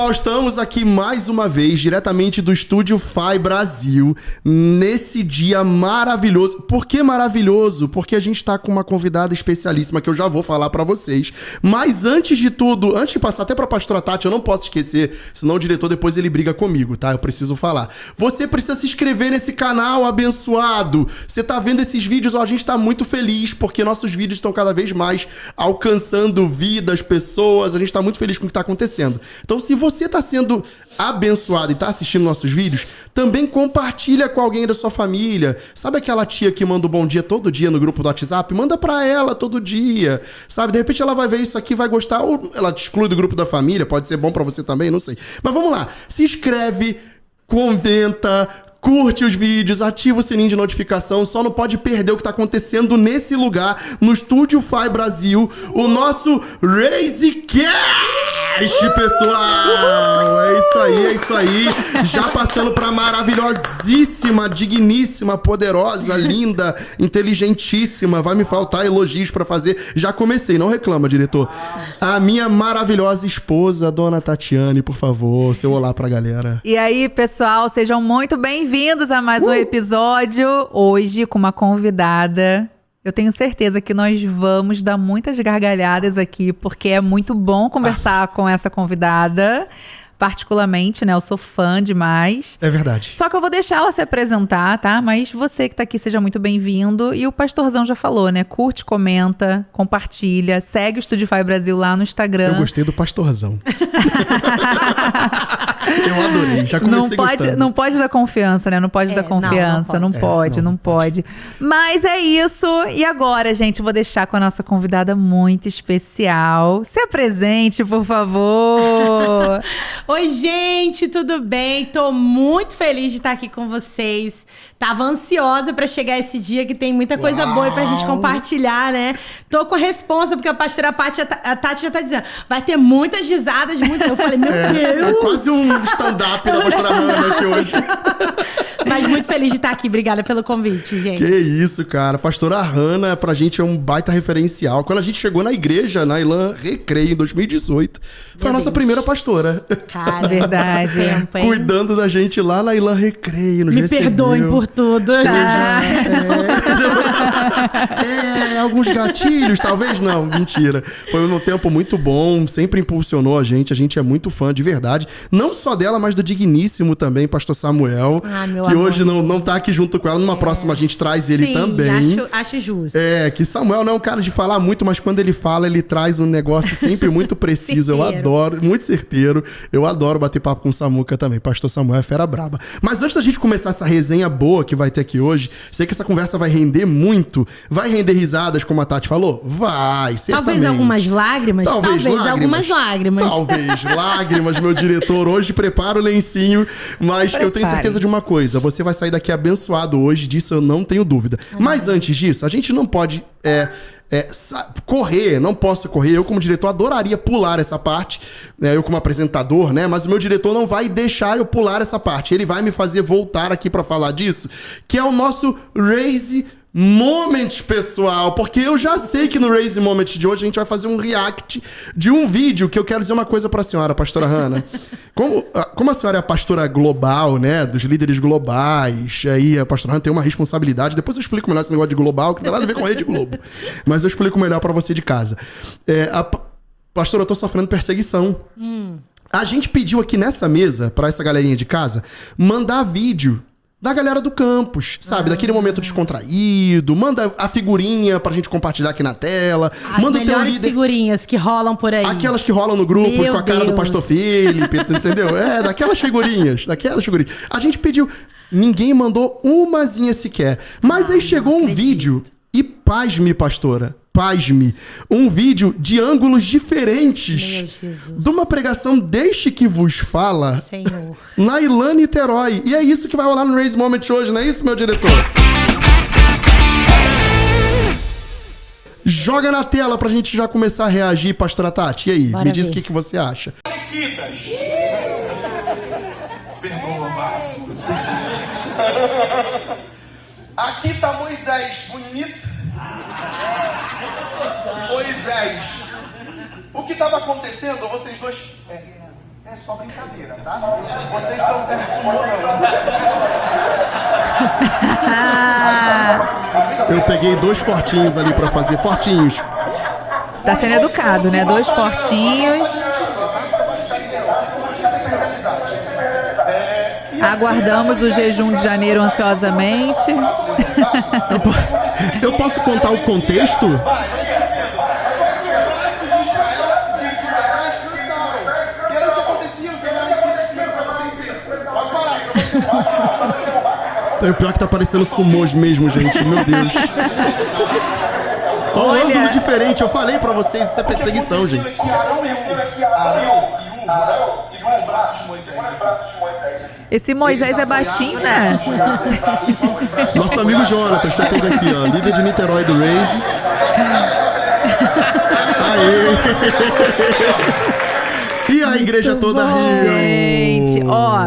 pessoal, estamos aqui mais uma vez, diretamente do Estúdio Fai Brasil, nesse dia maravilhoso. Por que maravilhoso? Porque a gente tá com uma convidada especialíssima que eu já vou falar pra vocês. Mas antes de tudo, antes de passar até pra pastora Tati, eu não posso esquecer, senão o diretor depois ele briga comigo, tá? Eu preciso falar. Você precisa se inscrever nesse canal abençoado. Você tá vendo esses vídeos, ó, a gente tá muito feliz, porque nossos vídeos estão cada vez mais alcançando vidas, pessoas, a gente tá muito feliz com o que tá acontecendo. Então, se você tá sendo abençoado e tá assistindo nossos vídeos, também compartilha com alguém da sua família. Sabe aquela tia que manda um bom dia todo dia no grupo do WhatsApp? Manda pra ela todo dia, sabe? De repente ela vai ver isso aqui, vai gostar, ou ela te exclui do grupo da família, pode ser bom pra você também, não sei. Mas vamos lá, se inscreve, comenta, curte os vídeos, ativa o sininho de notificação, só não pode perder o que tá acontecendo nesse lugar, no Estúdio Fai Brasil, o nosso Raisecast, pessoal! É isso aí. Já passando pra maravilhosíssima, digníssima, poderosa, linda, inteligentíssima, vai me faltar elogios pra fazer. Já comecei, não reclama, diretor. A minha maravilhosa esposa, dona Tatiane, por favor, seu olá pra galera. E aí, pessoal, sejam muito bem-vindos a mais um episódio. Hoje, com uma convidada. Eu tenho certeza que nós vamos dar muitas gargalhadas aqui, porque é muito bom conversar com essa convidada. Particularmente, né? Eu sou fã demais. É verdade. Só que eu vou deixar ela se apresentar, tá? Mas você que tá aqui, seja muito bem-vindo. E o Pastorzão já falou, né? Curte, comenta, compartilha. Segue o Estúdio Fai Brasil lá no Instagram. Eu gostei do Pastorzão. Eu adorei, já comecei gostando. Não pode dar confiança, né? Não pode dar confiança. Não pode. Mas é isso. E agora, gente, eu vou deixar com a nossa convidada muito especial. Se apresente, por favor. Oi, gente, tudo bem? Tô muito feliz de estar aqui com vocês. Tava ansiosa pra chegar esse dia, que tem muita coisa boa pra gente compartilhar, né? Tô com a responsa, porque a pastora a Tati já tá dizendo, vai ter muitas risadas, Eu falei, meu Deus! É quase um stand-up da pastora Hannah aqui hoje. Mas muito feliz de estar aqui. Obrigada pelo convite, gente. Que isso, cara. Pastora Hannah, pra gente, é um baita referencial. Quando a gente chegou na igreja, na Ilan Recreio, em 2018, foi a nossa primeira pastora. Cara, verdade. Cuidando da gente lá na Ilan Recreio, nos recebeu. Me perdoem por tudo. Alguns gatilhos, talvez não. Mentira. Foi um tempo muito bom, sempre impulsionou a gente é muito fã, de verdade. Não só dela, mas do digníssimo também, pastor Samuel. Meu que amor. Hoje não tá aqui junto com ela. Numa próxima a gente traz ele também. Acho justo. Que Samuel não é um cara de falar muito, mas quando ele fala, ele traz um negócio sempre muito preciso. Eu adoro, muito certeiro. Eu adoro bater papo com o Samuca também. Pastor Samuel é fera braba. Mas antes da gente começar essa resenha boa que vai ter aqui hoje, sei que essa conversa vai render muito. Vai render risadas, como a Tati falou? Vai, certamente. Talvez algumas lágrimas. Talvez algumas lágrimas. Talvez lágrimas, meu diretor. Hoje prepara o lencinho. Mas eu tenho certeza de uma coisa. Você vai sair daqui abençoado hoje, disso eu não tenho dúvida. Mas antes disso, a gente não pode correr, não posso correr. Eu, como diretor, adoraria pular essa parte. Eu, como apresentador, né? Mas o meu diretor não vai deixar eu pular essa parte. Ele vai me fazer voltar aqui pra falar disso, que é o nosso Raise Moment, pessoal, porque eu já sei que no Raise Moment de hoje a gente vai fazer um react de um vídeo que eu quero dizer uma coisa pra senhora, pastora Hannah. Como a senhora é a pastora global, né, dos líderes globais, aí a pastora Hannah tem uma responsabilidade, depois eu explico melhor esse negócio de global, que não tem nada a ver com Rede Globo, mas eu explico melhor pra você de casa. Pastora, eu tô sofrendo perseguição. A gente pediu aqui nessa mesa, pra essa galerinha de casa, mandar vídeo da galera do campus, sabe? Daquele momento descontraído. Manda a figurinha pra gente compartilhar aqui na tela. As manda melhores figurinhas que rolam por aí. Aquelas que rolam no grupo, com a cara do pastor Felipe, entendeu? Daquelas figurinhas. A gente pediu. Ninguém mandou umazinha sequer. Mas aí chegou um vídeo e pasme, pastora. Pasme, um vídeo de ângulos diferentes de uma pregação Deixe que vos fala, Senhor, na Ilan Niterói. E é isso que vai rolar no Raise Moment hoje, não é isso, meu diretor? Joga na tela pra gente já começar a reagir, pastora Tati. E aí, me diz o que você acha. Perdoa, Márcio. Aqui tá Moisés, bonito. Moisés. O que estava acontecendo? Vocês dois... é só brincadeira, tá? Vocês estão tendo sumô, Eu peguei 2 fortinhos ali pra fazer. Fortinhos. Tá sendo educado, né? 2 fortinhos. Aguardamos o jejum de janeiro ansiosamente. Eu posso contar o contexto? É o pior que tá parecendo sumôs mesmo, gente. Meu Deus. Ó, um ângulo diferente. Eu falei pra vocês, isso é perseguição, gente. Esse Moisés é baixinho, né? Nosso amigo Jonathan já teve aqui, ó. Líder de Niterói do Raise. Aê! E a igreja toda riu. Gente, ó,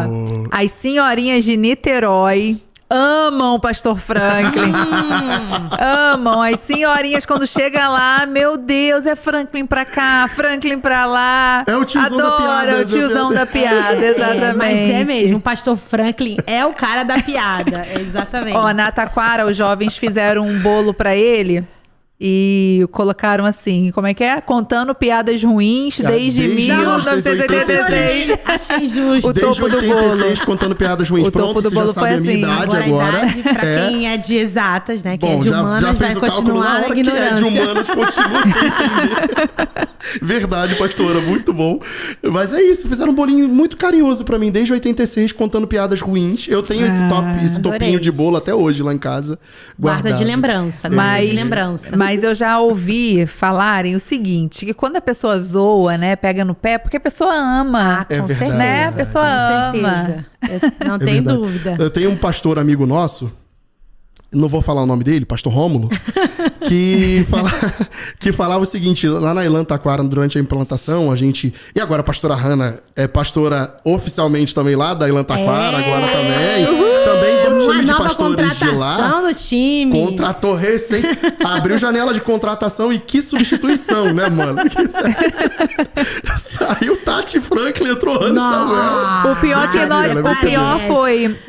as senhorinhas de Niterói amam o Pastor Franklin. Amam. As senhorinhas, quando chega lá, meu Deus, é Franklin pra cá, Franklin pra lá. É o tiozão da piada. É o tiozão da piada, exatamente. Mas é mesmo, o Pastor Franklin é o cara da piada. Exatamente. Ó, na Taquara, os jovens fizeram um bolo pra ele. E colocaram assim, como é que é? Contando piadas ruins desde 1986. Achei justo. O topo do 86, contando piadas ruins. O topo Pronto, do você bolo já sabe foi a minha assim. idade agora. A idade, pra quem é de exatas, né? Quem Bom, é de humanas, já vai fez o cálculo na continuar na hora que é de ignorância. humanas, continua sem entender. Verdade, pastora, muito bom. Mas é isso, fizeram um bolinho muito carinhoso pra mim, desde 86, contando piadas ruins. Eu tenho esse topinho adorei. de bolo até hoje lá em casa. Guarda guardado. de lembrança. Guarda de lembrança. Mas eu já ouvi falarem o seguinte, que quando a pessoa zoa, né, pega no pé, porque a pessoa ama. Com verdade, certeza. né? A pessoa Com ama. certeza. Não É tem verdade. dúvida. Eu tenho um pastor amigo nosso, não vou falar o nome dele, pastor Rômulo, que falava o seguinte, lá na Elan Taquara, durante a implantação, a gente... E agora a pastora Hannah é pastora oficialmente também lá da Elan Taquara, agora também. Também do Uma time de nova pastores de lá. contratação do time. Contratou recém, abriu janela de contratação e que substituição, né, mano? Saiu Tati Franklin, entrou Ana Samuel. O pior que nós, Brincadeira, o pior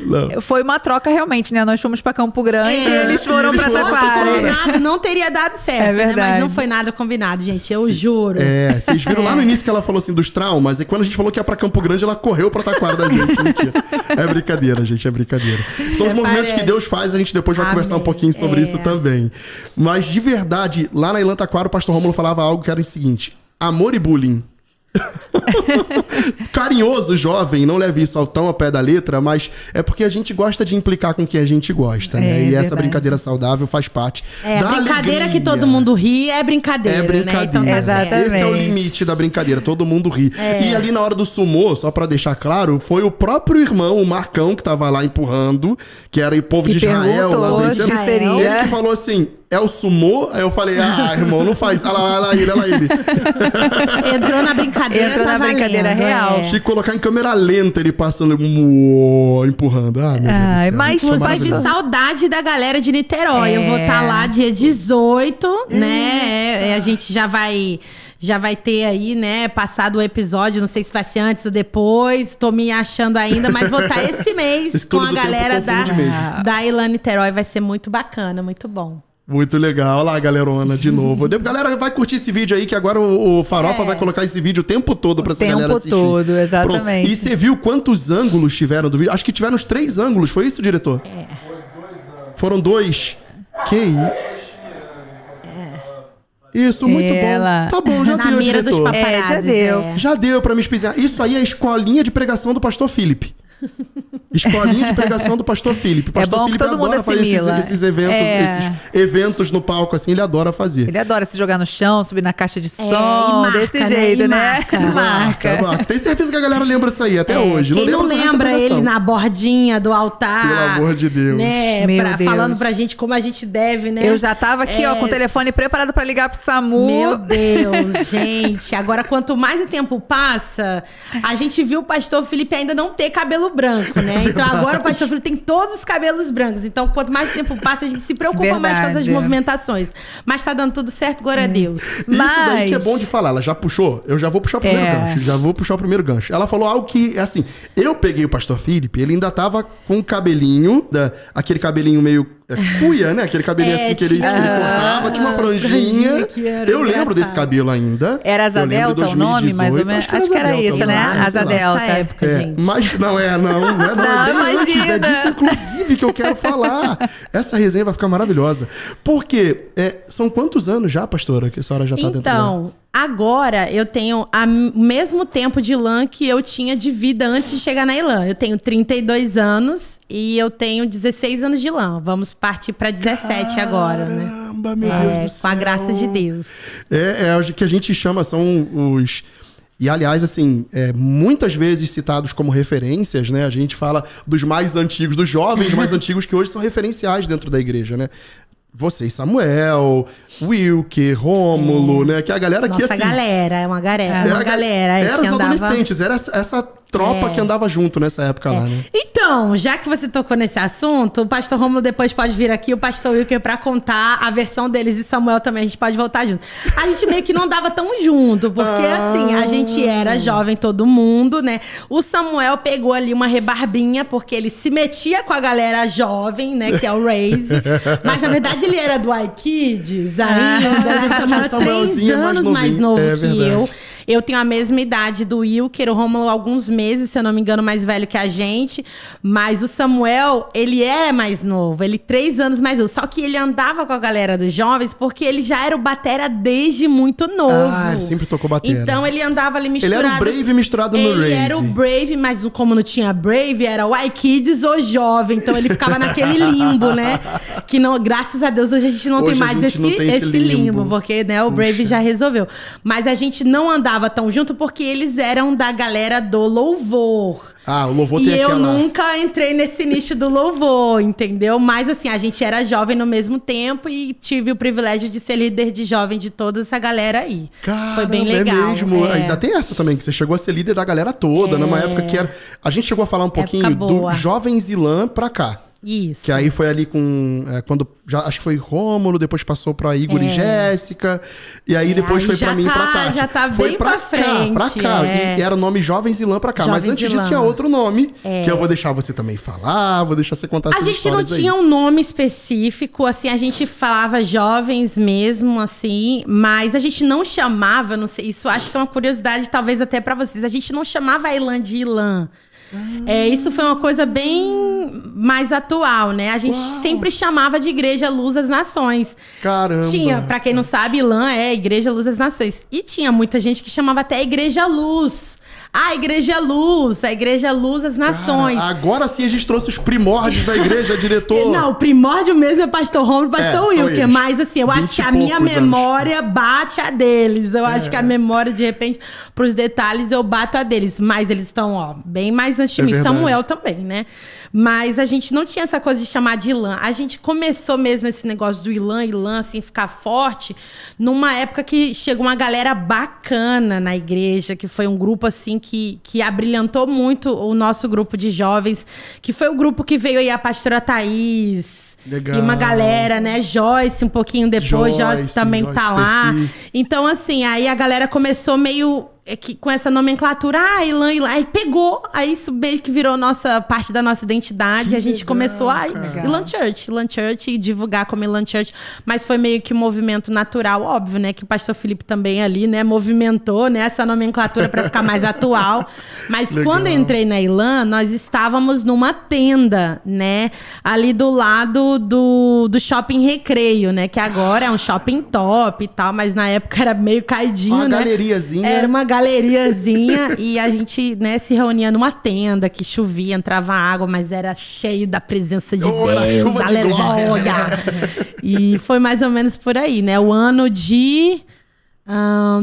Não. foi uma troca realmente, né? Nós fomos pra Campo Grande e eles foram pra Se fosse Taquara. combinado, não teria dado certo, É né? Mas verdade. não foi nada combinado, gente. Eu juro. É, vocês viram lá no início que ela falou assim dos traumas, e quando a gente falou que ia pra Campo Grande, ela correu pra Taquara da gente. Mentira. É brincadeira, gente, é brincadeira. São os movimentos que Deus faz, a gente depois vai conversar um pouquinho sobre isso também. Mas de verdade, lá na Elan Taquara, o pastor Rômulo falava algo que era o seguinte: amor e bullying. Carinhoso, jovem, não leve isso tão ao pé da letra, mas é porque a gente gosta de implicar com quem a gente gosta, né? E essa verdade. brincadeira saudável faz parte É, da a brincadeira alegria. que todo mundo ri é brincadeira, É brincadeira. né? Então tá Exatamente. certo. Esse é o limite da brincadeira, todo mundo ri. E ali na hora do sumô, só pra deixar claro, foi o próprio irmão, o Marcão, que tava lá empurrando, que era o povo Que de Israel lá perguntou vencendo. se seria. Ele que falou assim: é o sumô? Aí eu falei: ah, irmão, não faz. Olha lá ele. Entrou na brincadeira, Entrou tá na brincadeira valendo, real. é. Tinha que colocar em câmera lenta ele passando, empurrando. Ah, meu Deus do Ai, céu. mas Foi Inclusive, maravilhoso. saudade da galera de Niterói. Eu vou estar lá dia 18, né? A gente já vai ter aí, né, passado o episódio, não sei se vai ser antes ou depois, tô me achando ainda, mas vou estar esse mês Esse com turno a do tempo galera confunde mesmo. da Elan Niterói, vai ser muito bacana, muito bom. Muito legal. Olha lá, galerona, de novo. Galera, vai curtir esse vídeo aí, que agora o Farofa vai colocar esse vídeo o tempo todo pra essa tempo galera assistir. todo, exatamente. Pronto. E você viu quantos ângulos tiveram do vídeo? Acho que tiveram uns 3 ângulos, foi isso, diretor? Foram 2. Que isso? Isso, muito Ela- bom. Tá bom, já Na deu, mira dos diretor. paparazzis. já deu. é. Já deu pra me especiar. Isso aí é a escolinha de pregação do pastor Felipe. Escolinha de pregação do pastor Felipe. O pastor bom que Felipe todo mundo adora fazer assimila. esses eventos, É. esses eventos no palco, assim, ele adora fazer. Ele adora se jogar no chão, subir na caixa de som, e marca, desse né? jeito, E né? marca. Marca. Tem certeza que a galera lembra isso aí até hoje. Quem não lembra do resto da lembra pregação. ele na bordinha do altar? Pelo amor de Deus. Né? Meu Deus. Falando pra gente como a gente deve, né? Eu já tava aqui, ó, com o telefone preparado pra ligar pro SAMU. Meu Deus, gente. Agora, quanto mais o tempo passa, a gente viu o pastor Felipe ainda não ter cabelo branco, né? né? Então verdade. agora o pastor Felipe tem todos os cabelos brancos. Então quanto mais tempo passa, a gente se preocupa mais com essas Verdade. movimentações. Mas tá dando tudo certo, glória a Deus. Isso daí que é bom de falar. Ela já puxou? Eu já vou puxar o primeiro gancho. Já vou puxar o primeiro gancho. Ela falou algo que, assim, eu peguei o pastor Felipe, ele ainda tava com o cabelinho, aquele cabelinho meio cuia, né? Aquele cabelinho assim que ele cortava, tinha uma franjinha. que era Eu lembro engraçado. desse cabelo ainda. Era Asa Eu lembro Delta o nome, mais ou menos? Acho que era Asa isso, Delta, né? não lembro, Asa sei lá. Delta. Nessa época, gente. Mas não é bem antes, imagina. é disso, inclusive, que eu quero falar. Essa resenha vai ficar maravilhosa. Porque são quantos anos já, pastora, que a senhora já tá dentro da... Então, agora eu tenho o mesmo tempo de lã que eu tinha de vida antes de chegar na Elan. Eu tenho 32 anos e eu tenho 16 anos de lã. Vamos partir para 17 agora, né? Caramba, meu Deus do céu. Com a graça de Deus. É o que a gente chama, são os... E, aliás, assim, muitas vezes citados como referências, né? A gente fala dos mais antigos, dos jovens mais antigos que hoje são referenciais dentro da igreja, né? Vocês, Samuel, Wilker, Rômulo, né? Que é a galera que, Nossa assim... galera, é uma galera Era que os andava... adolescentes, era essa tropa que andava junto nessa época lá, né? Então, já que você tocou nesse assunto, o pastor Rômulo depois pode vir aqui, o pastor Wilker, pra contar a versão deles, e Samuel também, a gente pode voltar junto. A gente meio que não dava tão junto, porque assim, a gente era jovem todo mundo, né? O Samuel pegou ali uma rebarbinha, porque ele se metia com a galera jovem, né? Que é o Raise. Mas na verdade ele era do iKids ainda. O Samuel é 3 Samuelzinho é mais anos mais novinho. novo É que verdade. eu. Eu tenho a mesma idade do Wilker, o Rômulo alguns meses, se eu não me engano, mais velho que a gente. Mas o Samuel, ele é mais novo, ele 3 anos mais novo. Só que ele andava com a galera dos jovens porque ele já era o batera desde muito novo. Ah, ele sempre tocou batera. Então ele andava ali misturado. Ele era o Brave misturado no Raise. Ele era o Brave, mas como não tinha Brave, era o iKids ou jovem. Então ele ficava naquele limbo, né? Que não, graças a Deus hoje a gente não Hoje tem a mais gente não tem esse esse limbo. limbo, porque né, o Brave já resolveu. Mas a gente não andava tão junto porque eles eram da galera do louvor. Ah, o louvor E tem eu aquela... nunca entrei nesse nicho do louvor, entendeu? Mas assim, a gente era jovem no mesmo tempo e tive o privilégio de ser líder de jovem de toda essa galera aí. Caramba, foi bem legal. É mesmo. É. Ainda tem essa também, que você chegou a ser líder da galera toda, numa época que era... A gente chegou a falar um pouquinho do boa. Jovens Ilan pra cá. Isso. Que aí foi ali com... quando acho que foi Rômulo, depois passou pra Igor e Jéssica. E aí depois aí foi pra já mim e pra tá- Tati. já tá foi bem pra pra frente, cá. E era o nome Jovens Ilan pra cá. Mas Jovens antes disso Ilan. tinha outro nome, que eu vou deixar você também falar, vou deixar você contar A essas gente não histórias aí. tinha um nome específico, assim, a gente falava jovens mesmo, assim, mas a gente não chamava, não sei, isso acho que é uma curiosidade, talvez até pra vocês, a gente não chamava a Ilan de Ilan. Isso foi uma coisa bem mais atual, né? A gente sempre chamava de Igreja Luz das Nações. Caramba. Tinha, pra quem não sabe, Ilan é Igreja Luz das Nações. E tinha muita gente que chamava até Igreja Luz. A Igreja Luz, a Igreja Luz das Nações. Cara, agora sim a gente trouxe os primórdios da igreja, diretor. Não, o primórdio mesmo é pastor Rômulo e pastor são Wilker. eles. Mas assim, eu acho 20 que a e minha poucos memória bate a deles. Eu acho que a memória, de repente, pros detalhes, eu bato a deles. Mas eles estão, ó, bem mais antes de mim. verdade. Samuel também, né? Mas a gente não tinha essa coisa de chamar de Ilan. A gente começou mesmo esse negócio do Ilan, assim, ficar forte, numa época que chegou uma galera bacana na igreja, que foi um grupo, assim, que abrilhantou muito o nosso grupo de jovens, que foi o grupo que veio aí a pastora Thaís. Legal. E uma galera, né? Joyce, um pouquinho depois, Joyce também Joyce, tá lá. Percy. Então, assim, aí a galera começou meio com essa nomenclatura, Ilan, aí pegou, aí isso meio que virou parte da nossa identidade. Que A gente legal, começou a cara. Ilan Church, e divulgar como Ilan Church, mas foi meio que um movimento natural, óbvio, né? Que o pastor Felipe também ali, né, movimentou, né, essa nomenclatura para ficar mais atual. Mas Legal. quando eu entrei na Ilan, nós estávamos numa tenda, né, ali do lado do Shopping Recreio, né, que agora é um shopping top e tal, mas na época era meio caidinho, Uma né? galeriazinha. Era uma galeriazinha e a gente, né, se reunia numa tenda que chovia, entrava água, mas era cheio da presença de Era Deus. chuva de glória. E foi mais ou menos por aí, né? O ano de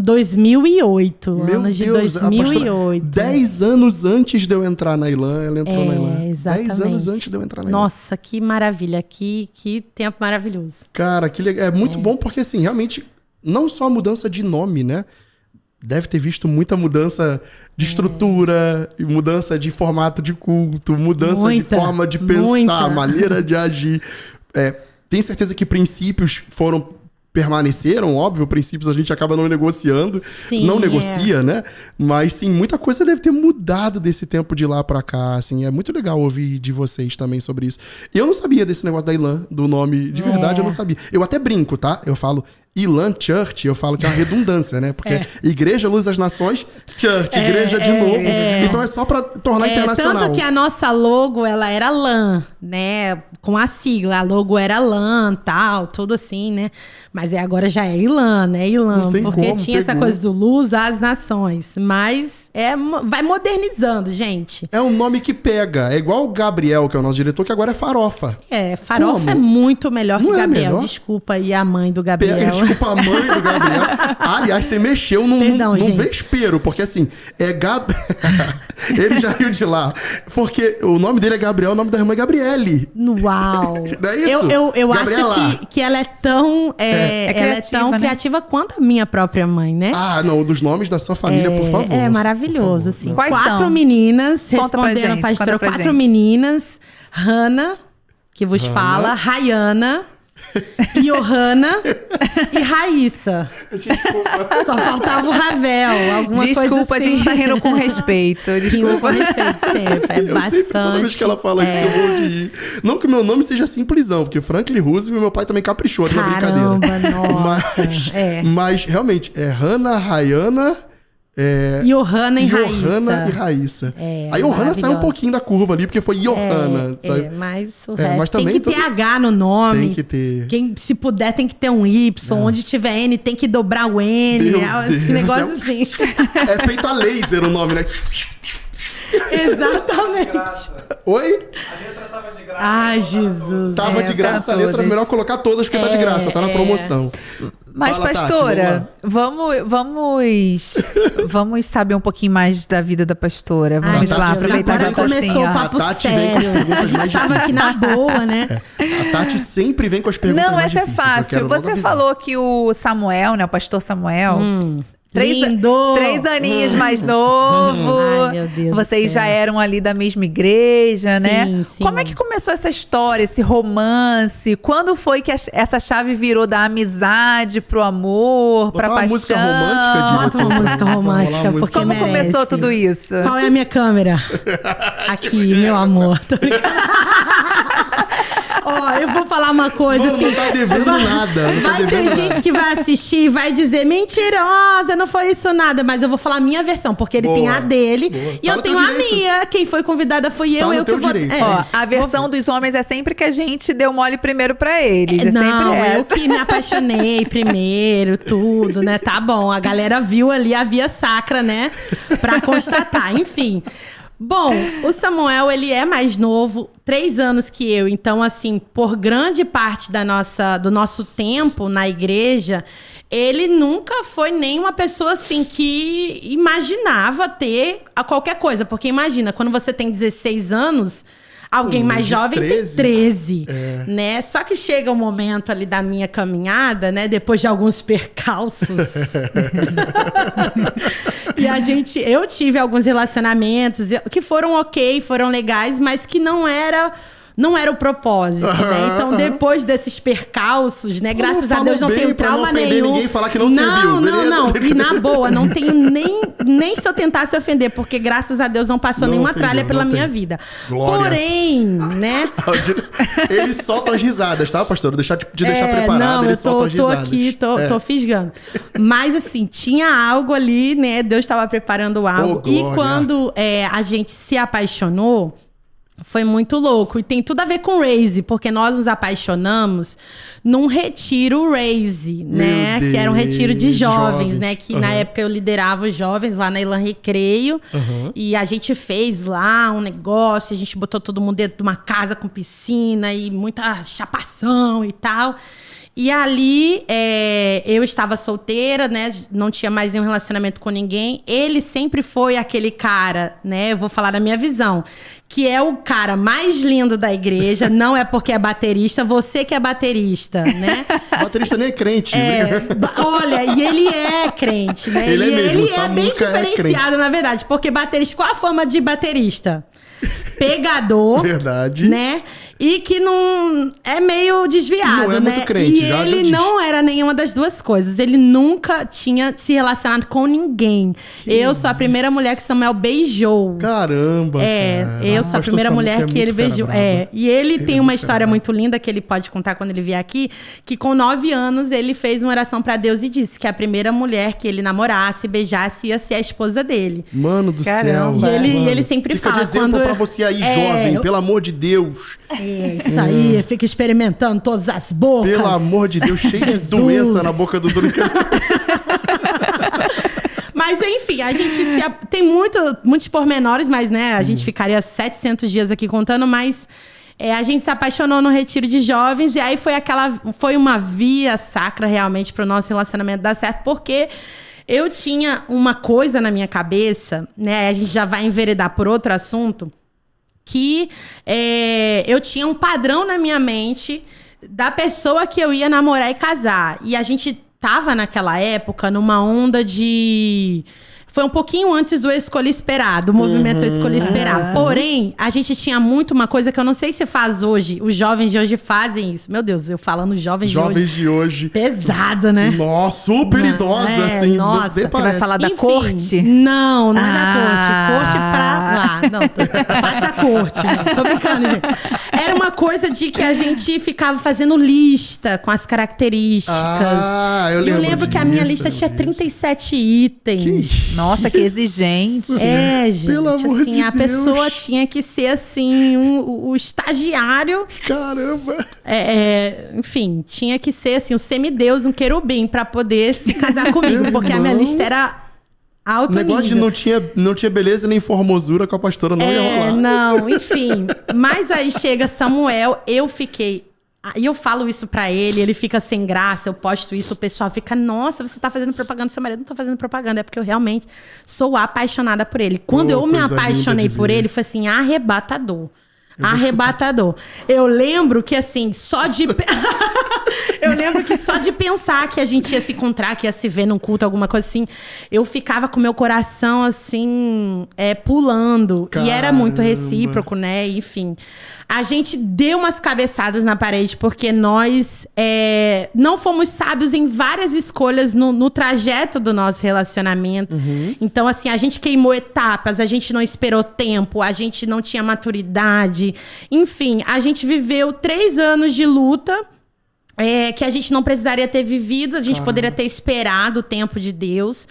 2008. Meu ano de Deus, a pastora, 2008. 10 anos antes de eu entrar na Ilan, ela entrou na Ilan. Exatamente. 10 anos antes de eu entrar na Ilan. Nossa, que maravilha. Que tempo maravilhoso. Cara, que legal. É muito bom porque, assim, realmente, não só a mudança de nome, né? deve ter visto muita mudança de estrutura, mudança de formato de culto, mudança de forma de pensar, maneira de agir. Tenho certeza que princípios permaneceram, óbvio, princípios a gente acaba não negociando, não negocia, né? Mas sim, muita coisa deve ter mudado desse tempo de lá pra cá, assim, é muito legal ouvir de vocês também sobre isso. Eu não sabia desse negócio da Ilan, do nome, de verdade eu não sabia. Eu até brinco, tá? Eu falo Ilan Church, eu falo que é uma redundância, né? Porque Igreja Luz das Nações, Church, igreja de novo. Então é só pra tornar internacional. Tanto que a nossa logo, ela era LAN, né? Com a sigla, a logo era LAN, tal, tudo assim, né? Mas agora já é Ilan, né? Ilan, porque tinha essa coisa do Luz às Nações. Mas vai modernizando, gente. É um nome que pega. É igual o Gabriel, que é o nosso diretor, que agora é Farofa. Farofa Como? é muito melhor Não que é Gabriel. melhor? Desculpa aí a mãe do Gabriel. Desculpa a mãe do Gabriel. Aliás, você mexeu num vespeiro, porque assim, ele já riu de lá. Porque o nome dele é Gabriel, o nome da irmã é Gabriele. Uau! Não é isso? Eu acho que ela é tão, ela é tão criativa quanto a minha própria mãe, né? Ah, não, dos nomes da sua família, por favor. É maravilhoso, assim. Quais 4 são? meninas, Conta pra respondendo a gente, pastora, conta pra 4 gente. meninas. Hannah, que vos fala, Rayana, Johanna e Raíssa. Desculpa. Só faltava o Ravel, alguma coisa Desculpa, assim. a gente tá rindo com respeito. Rindo Desculpa. com respeito sempre, é Eu bastante. sempre, toda vez que ela fala isso, eu vou de rir. Não que o meu nome seja simplesão, porque Franklin Roosevelt, meu pai também caprichou na brincadeira. Nossa, mas realmente, é Hannah, Rayana... Johanna e Raíssa. A Johanna saiu um pouquinho da curva ali, porque foi Johanna. Mas o resto mas tem também que ter H no nome. Tem que ter. Se puder, tem que ter um Y. Onde tiver N, tem que dobrar o N. Esse negócio assim. É feito a laser o nome, né? Exatamente. Oi? A letra tava de graça. Ai, Jesus. Tava de graça a letra, todas. melhor colocar todas, porque tá de graça, tá na promoção. Mas, Fala, Tati, pastora, vamos saber um pouquinho mais da vida da pastora. Vamos lá, Tati, aproveitar que agora ela tá começou assim, o ó. papo A Tati vem com as sério. perguntas A gente mais tava aqui na boa, né? A Tati sempre vem com as perguntas Não, mais essa é difíceis. eu fácil. quero logo Você avisar. falou que o Samuel, né, o pastor Samuel... Lindo! 3 aninhos mais novo. Ai, meu Deus do Vocês céu. já eram ali da mesma igreja, né? Sim. Como é que começou essa história, esse romance? Quando foi que essa chave virou da amizade pro amor, pra Botar uma paixão? música romântica, diretor. Bota uma música romântica, porque Como merece. começou tudo isso? Qual é a minha câmera? Aqui, meu amor. Tô brincando. Ó, eu vou falar uma coisa Não, assim. não tá devendo nada. Não tá Vai ter devendo gente nada. que vai assistir e vai dizer mentirosa, não foi isso nada. Mas eu vou falar a minha versão, porque ele Boa, tem a dele boa. e Tá eu no tenho teu a direito. minha. Quem foi convidada foi Tá eu. no Eu que teu vou. direito. Ó, a versão dos homens é sempre que a gente deu mole primeiro pra eles. É Não, sempre eu essa. que me apaixonei primeiro, tudo, né? Tá bom, a galera viu ali a via sacra, né? Pra constatar, enfim. Bom, o Samuel, ele é mais novo, 3 anos que eu. Então, assim, por grande parte do nosso tempo na igreja, ele nunca foi nem uma pessoa, assim, que imaginava ter a qualquer coisa. Porque imagina, quando você tem 16 anos... Alguém mais de jovem 13. tem 13, né? Só que chega o momento ali da minha caminhada, né? Depois de alguns percalços. E eu tive alguns relacionamentos que foram ok, foram legais, mas que não era o propósito, né? Então, depois desses percalços, né? Graças a Deus não tenho trauma nenhum. Ninguém falar que não serviu, beleza? Não. E na boa, não tenho nem se eu tentasse ofender, porque graças a Deus não passou Não nenhuma ofendeu, tralha pela não minha tem. vida. Glórias. Porém, né? Ele solta as risadas, tá, pastor? Deixar preparado, não, ele eu solta as tô risadas. aqui, tô fisgando. Mas assim, tinha algo ali, né? Deus estava preparando algo. Oh, E glória. quando a gente se apaixonou, foi muito louco. E tem tudo a ver com Raise, porque nós nos apaixonamos num retiro Raise, né? Meu Que era um retiro de Deus, jovens, né? Que na Uhum. época eu liderava os jovens lá na Ilan Recreio. E a gente fez lá um negócio, a gente botou todo mundo dentro de uma casa com piscina e muita chapação e tal. E ali, eu estava solteira, né? Não tinha mais nenhum relacionamento com ninguém. Ele sempre foi aquele cara, né? Eu vou falar da minha visão. Que é o cara mais lindo da igreja. Não é porque é baterista. Você que é baterista, né? Baterista nem é crente. Olha, e ele é crente, né? Ele é mesmo, ele é Samuca bem é diferenciado, na verdade. Porque baterista... Qual a fama de baterista? Pegador. Verdade. Né? E que não é meio desviado, não é né? muito crente, e já ele diz. não era nenhuma das duas coisas. Ele nunca tinha se relacionado com ninguém. Eu sou a primeira mulher que Samuel beijou. Caramba, cara. Eu sou a Pastor primeira Samuca mulher é que muito ele fera beijou. brava. E ele tem uma muito história fera muito linda que ele pode contar quando ele vier aqui, que com 9 anos ele fez uma oração pra Deus e disse que a primeira mulher que ele namorasse, beijasse, ia ser a esposa dele. Mano do Caramba. céu. E ele sempre Fica fala de exemplo quando... pra você aí, jovem, pelo amor de Deus. Isso aí, fica experimentando todas as bocas. Pelo amor de Deus, cheio de Jesus. doença na boca dos outros. Mas enfim, a gente tem muitos pormenores, mas né, a gente ficaria 700 dias aqui contando, mas a gente se apaixonou no retiro de jovens e aí foi uma via sacra realmente para o nosso relacionamento dar certo, porque eu tinha uma coisa na minha cabeça, né? A gente já vai enveredar por outro assunto, que eu tinha um padrão na minha mente da pessoa que eu ia namorar e casar. E a gente tava naquela época numa onda de... Foi um pouquinho antes do Eu Escolhi Esperar, do movimento Eu Escolhi Esperar. Porém, a gente tinha muito uma coisa que eu não sei se faz hoje. Os jovens de hoje fazem isso. Meu Deus, eu falando jovens de hoje. Pesado, né? Nossa, super idosa, assim. Nossa, você vai falar da Enfim, corte? Não é da corte. Corte pra lá. Não, faça a corte. Não. Tô brincando, gente. Era uma coisa de que a gente ficava fazendo lista com as características. Eu lembro. Eu lembro que a minha lista tinha 37 itens. Que isso? Nossa, que exigente. Gente, Pelo amor assim, de a Deus. pessoa tinha que ser assim, o estagiário. Caramba. Enfim, tinha que ser assim, o semideus, um querubim, pra poder se casar comigo, porque a minha lista era alto O negócio nível. de não tinha beleza nem formosura com a pastora, não ia rolar. Não, enfim. Mas aí chega Samuel, eu fiquei... E eu falo isso pra ele, ele fica sem graça, eu posto isso, o pessoal fica, nossa, você tá fazendo propaganda do seu marido. Não tô fazendo propaganda, é porque eu realmente sou apaixonada por ele. Quando eu me coisa apaixonei linda de por ver. ele, foi assim, arrebatador. Arrebatador. Eu lembro que assim, eu lembro que só de pensar que a gente ia se encontrar, que ia se ver num culto, alguma coisa assim, eu ficava com meu coração assim, pulando. Caramba. E era muito recíproco, né? Enfim. A gente deu umas cabeçadas na parede, porque nós não fomos sábios em várias escolhas no trajeto do nosso relacionamento. Então, assim, a gente queimou etapas, a gente não esperou tempo, a gente não tinha maturidade. Enfim, a gente viveu 3 anos de luta. Que a gente não precisaria ter vivido, a gente poderia ter esperado o tempo de Deus.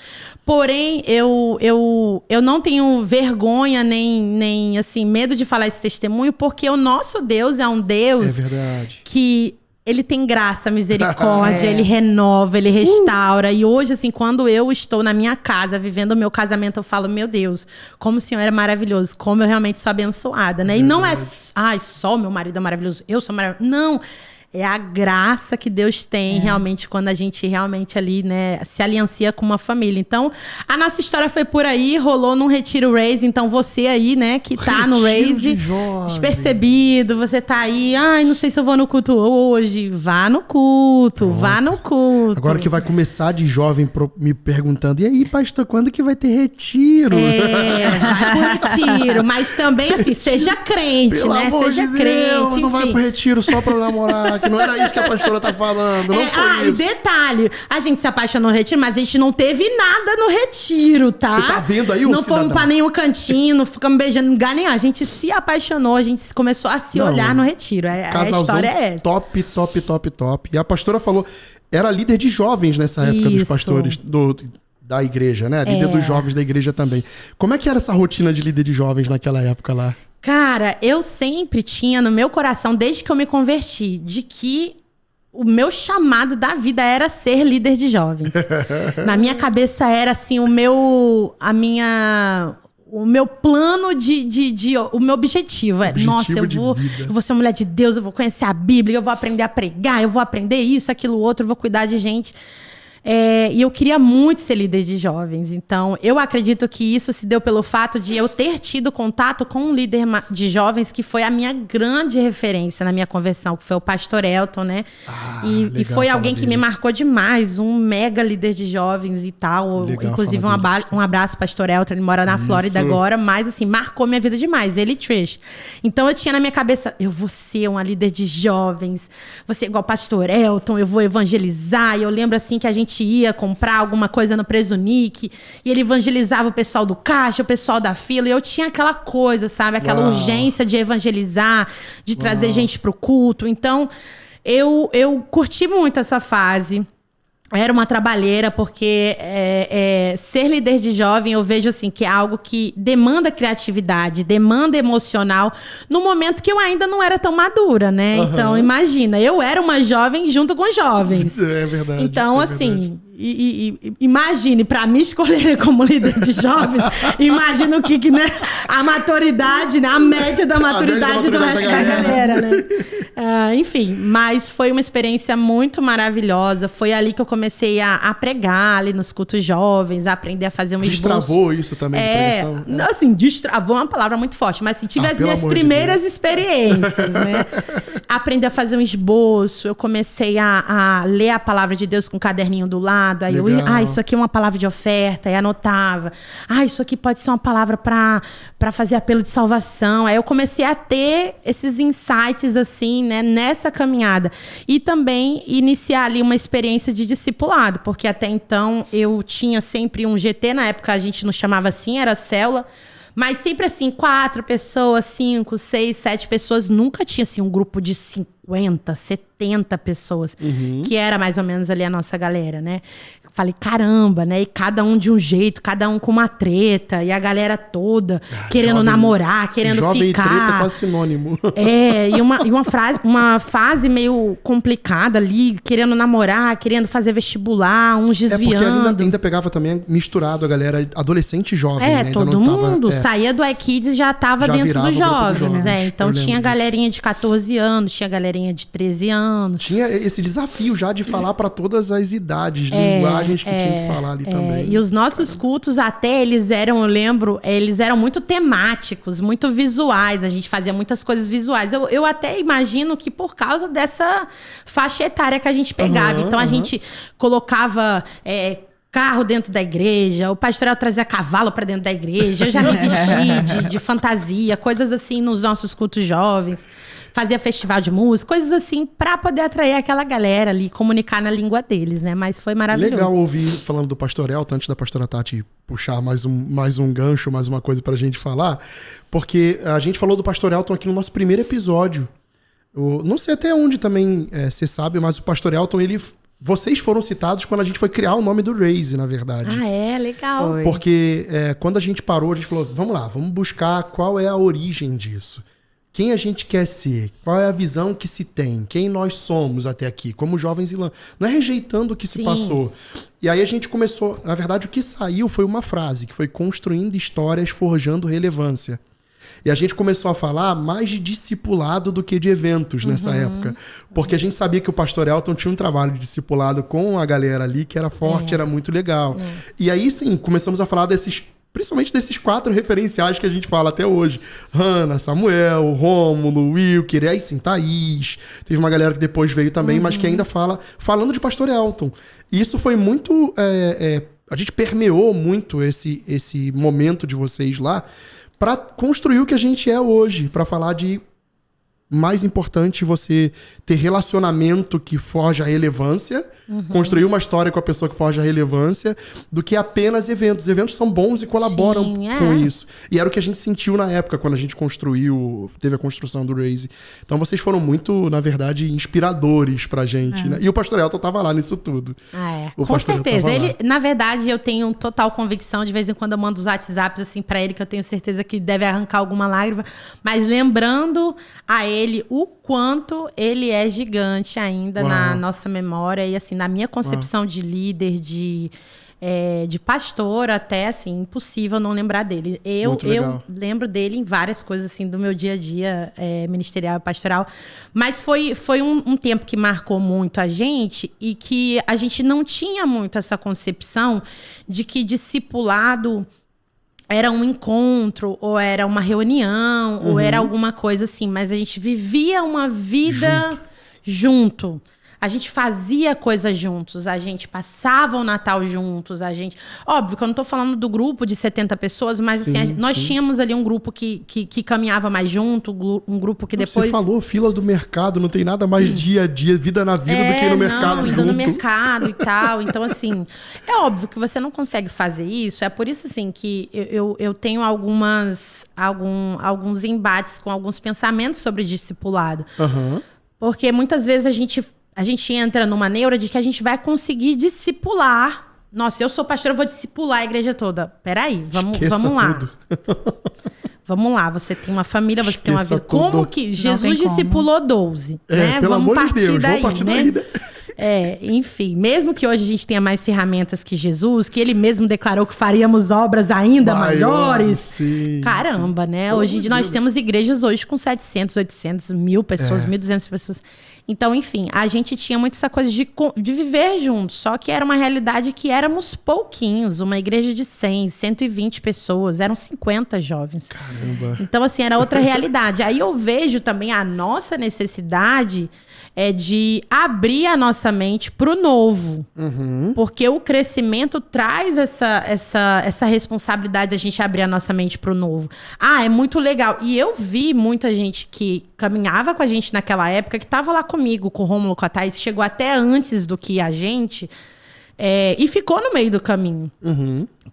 Porém, eu não tenho vergonha nem assim, medo de falar esse testemunho, porque o nosso Deus é um Deus verdade. que ele tem graça, misericórdia, ele renova, ele restaura. E hoje, assim, quando eu estou na minha casa, vivendo o meu casamento, eu falo, meu Deus, como o Senhor é maravilhoso, como eu realmente sou abençoada, né? E não é, só o meu marido é maravilhoso, eu sou maravilhosa. Não. É a graça que Deus tem realmente quando a gente realmente ali, né, se aliancia com uma família. Então, a nossa história foi por aí, rolou num Retiro Raise. Então, você aí, né, que tá no Raise, despercebido, você tá aí, não sei se eu vou no culto hoje. Vá no culto, vá no culto. Agora que vai começar de jovem me perguntando, e aí, pastor, quando que vai ter retiro? Vai pro retiro. Mas também, assim, seja crente, Pelo né? amor Seja de crente, Deus, não vai enfim. pro retiro só pra namorar, que não era isso que a pastora tá falando, não foi E isso. detalhe, a gente se apaixonou no retiro, mas a gente não teve nada no retiro, tá? Você tá vendo aí, ô Não cidadão? fomos pra nenhum cantinho, não ficamos beijando em lugar nenhum. A gente se apaixonou, a gente começou a se Não, olhar no retiro. A Casalzão história é essa. top, top, top, top. E a pastora falou, era líder de jovens nessa época dos Isso. pastores da igreja, né? Líder dos jovens da igreja também. Como é que era essa rotina de líder de jovens naquela época lá? Cara, eu sempre tinha no meu coração, desde que eu me converti, de que o meu chamado da vida era ser líder de jovens. Na minha cabeça era assim, o meu plano o meu objetivo é, nossa, eu vou ser uma mulher de Deus, eu vou conhecer a Bíblia, eu vou aprender a pregar, eu vou aprender isso, aquilo, outro, eu vou cuidar de gente. E eu queria muito ser líder de jovens. Então, eu acredito que isso se deu pelo fato de eu ter tido contato com um líder de jovens que foi a minha grande referência na minha conversão, que foi o pastor Elton, né? E foi alguém que me marcou demais, um mega líder de jovens e tal. Legal. Inclusive, um abraço, pastor Elton, ele mora na Flórida agora, mas assim, marcou minha vida demais, ele e Trish. Então, eu tinha na minha cabeça, eu vou ser uma líder de jovens, vou ser igual o pastor Elton, eu vou evangelizar. E eu lembro assim que a gente ia comprar alguma coisa no Presunic e ele evangelizava o pessoal do caixa, o pessoal da fila, e eu tinha aquela coisa, sabe? Aquela urgência de evangelizar, de trazer gente pro culto. Então, eu curti muito essa fase. Era uma trabalheira, porque ser líder de jovem, eu vejo assim, que é algo que demanda criatividade, demanda emocional, no momento que eu ainda não era tão madura, né? Então, imagina, eu era uma jovem junto com jovens. É verdade. Então, assim... imagine, para me escolher como líder de jovens, imagina o que né? A maturidade, né? A média da maturidade do resto da galera, né? Enfim, mas foi uma experiência muito maravilhosa. Foi ali que eu comecei a pregar ali nos cultos jovens, a aprender a fazer um esboço. Destravou isso também de pregação? Assim, destravou é uma palavra muito forte, mas assim, tive as minhas primeiras experiências, né? Aprender a fazer um esboço, eu comecei a ler a palavra de Deus com um caderninho do lado. Aí isso aqui é uma palavra de oferta, aí anotava. Isso aqui pode ser uma palavra para fazer apelo de salvação. Aí eu comecei a ter esses insights assim, né, nessa caminhada. E também iniciar ali uma experiência de discipulado, porque até então eu tinha sempre um GT, na época a gente não chamava assim, era célula. Mas sempre assim, 4 pessoas, 5, 6, 7 pessoas. Nunca tinha assim um grupo de 50, 70 pessoas. Que era mais ou menos ali a nossa galera, né? Falei, caramba, né? E cada um de um jeito, cada um com uma treta. E a galera toda querendo namorar, querendo jovem ficar. Jovem e treta é quase sinônimo. E uma fase meio complicada ali, querendo namorar, querendo fazer vestibular, uns desviando. Porque ainda pegava também misturado a galera adolescente e jovem, né? Todo mundo saía do iKids e já tava dentro dos jovens. Então tinha galerinha de 14 anos, tinha galerinha de 13 anos. Tinha esse desafio já de falar para todas as idades, linguagens que tinha que falar ali também. E os nossos cultos até, eles eram muito temáticos, muito visuais. A gente fazia muitas coisas visuais. Eu até imagino que por causa dessa faixa etária que a gente pegava. Então a gente colocava... carro dentro da igreja, o pastoral trazia cavalo para dentro da igreja, eu já me vesti de fantasia, coisas assim nos nossos cultos jovens, fazia festival de música, coisas assim para poder atrair aquela galera ali, comunicar na língua deles, né? Mas foi maravilhoso. Legal ouvir, falando do pastor Elton, antes da pastora Tati puxar mais um gancho, mais uma coisa pra gente falar, porque a gente falou do pastor Elton aqui no nosso primeiro episódio. Não sei até onde também você sabe, mas o pastor Elton, vocês foram citados quando a gente foi criar o nome do Raise, na verdade. Legal. Foi. Porque quando a gente parou, a gente falou, vamos lá, vamos buscar qual é a origem disso. Quem a gente quer ser? Qual é a visão que se tem? Quem nós somos até aqui, como jovens Ilan? Não é rejeitando o que se passou. E aí a gente começou... Na verdade, o que saiu foi uma frase, que foi construindo histórias, forjando relevância. E a gente começou a falar mais de discipulado do que de eventos nessa época. Porque a gente sabia que o pastor Elton tinha um trabalho de discipulado com a galera ali, que era forte, era muito legal. E aí, sim, começamos a falar principalmente desses 4 referenciais que a gente fala até hoje. Hannah, Samuel, Rômulo, Wilker, e aí sim, Thaís. Teve uma galera que depois veio também, mas que ainda falando de pastor Elton. E isso foi muito... a gente permeou muito esse momento de vocês lá para construir o que a gente é hoje, para falar de mais importante você ter relacionamento que forja a relevância, construir uma história com a pessoa que forja a relevância, do que apenas eventos. Os eventos são bons e colaboram com isso. E era o que a gente sentiu na época, quando a gente teve a construção do Raise. Então vocês foram muito, na verdade, inspiradores pra gente, né? E o pastor Elton tava lá nisso tudo. Com certeza. Ele, na verdade, eu tenho total convicção, de vez em quando eu mando os WhatsApps assim pra ele, que eu tenho certeza que deve arrancar alguma lágrima, mas lembrando a ele o quanto ele é gigante ainda na nossa memória e assim, na minha concepção de líder, de de pastor até, assim, impossível não lembrar dele. Eu lembro dele em várias coisas, assim, do meu dia a dia ministerial e pastoral. Mas foi um tempo que marcou muito a gente e que a gente não tinha muito essa concepção de que discipulado era um encontro, ou era uma reunião, ou era alguma coisa assim. Mas a gente vivia uma vida junto. A gente fazia coisas juntos, a gente passava o Natal juntos, a gente... Óbvio que eu não tô falando do grupo de 70 pessoas, mas Sim, assim, nós sim. tínhamos ali um grupo que caminhava mais junto, um grupo que depois... Você falou, fila do mercado, não tem nada mais dia a dia, vida na vida do que ir no mercado indo junto. no mercado e tal. Então, assim, é óbvio que você não consegue fazer isso. É por isso, assim, que eu tenho alguns embates com alguns pensamentos sobre discipulado. Aham. Porque muitas vezes a gente entra numa neura de que a gente vai conseguir discipular. Nossa, eu sou pastora, eu vou discipular a igreja toda. Peraí, vamos lá. Tudo. Vamos lá, você tem uma família, você tem uma Esqueça vida. Como tudo. que Não Jesus tem como. discipulou 12? Né? Pelo Vamos amor de Deus, daí, vamos partir né? daí, né? Enfim, mesmo que hoje a gente tenha mais ferramentas que Jesus, que ele mesmo declarou que faríamos obras ainda maiores. Sim, Caramba, sim. né? Pelo Hoje amor de nós Deus. temos igrejas hoje com 700, 800, 1.000 pessoas, 1.200 pessoas. Então, enfim, a gente tinha muito essa coisa de viver juntos. Só que era uma realidade que éramos pouquinhos. Uma igreja de 100, 120 pessoas. Eram 50 jovens. Caramba. Então, assim, era outra realidade. Aí eu vejo também a nossa necessidade de abrir a nossa mente para o novo. Porque o crescimento traz essa responsabilidade da gente abrir a nossa mente para o novo. É muito legal. E eu vi muita gente que caminhava com a gente naquela época, que estava lá comigo, com o Rômulo, com a Thaís, chegou até antes do que a gente, e ficou no meio do caminho.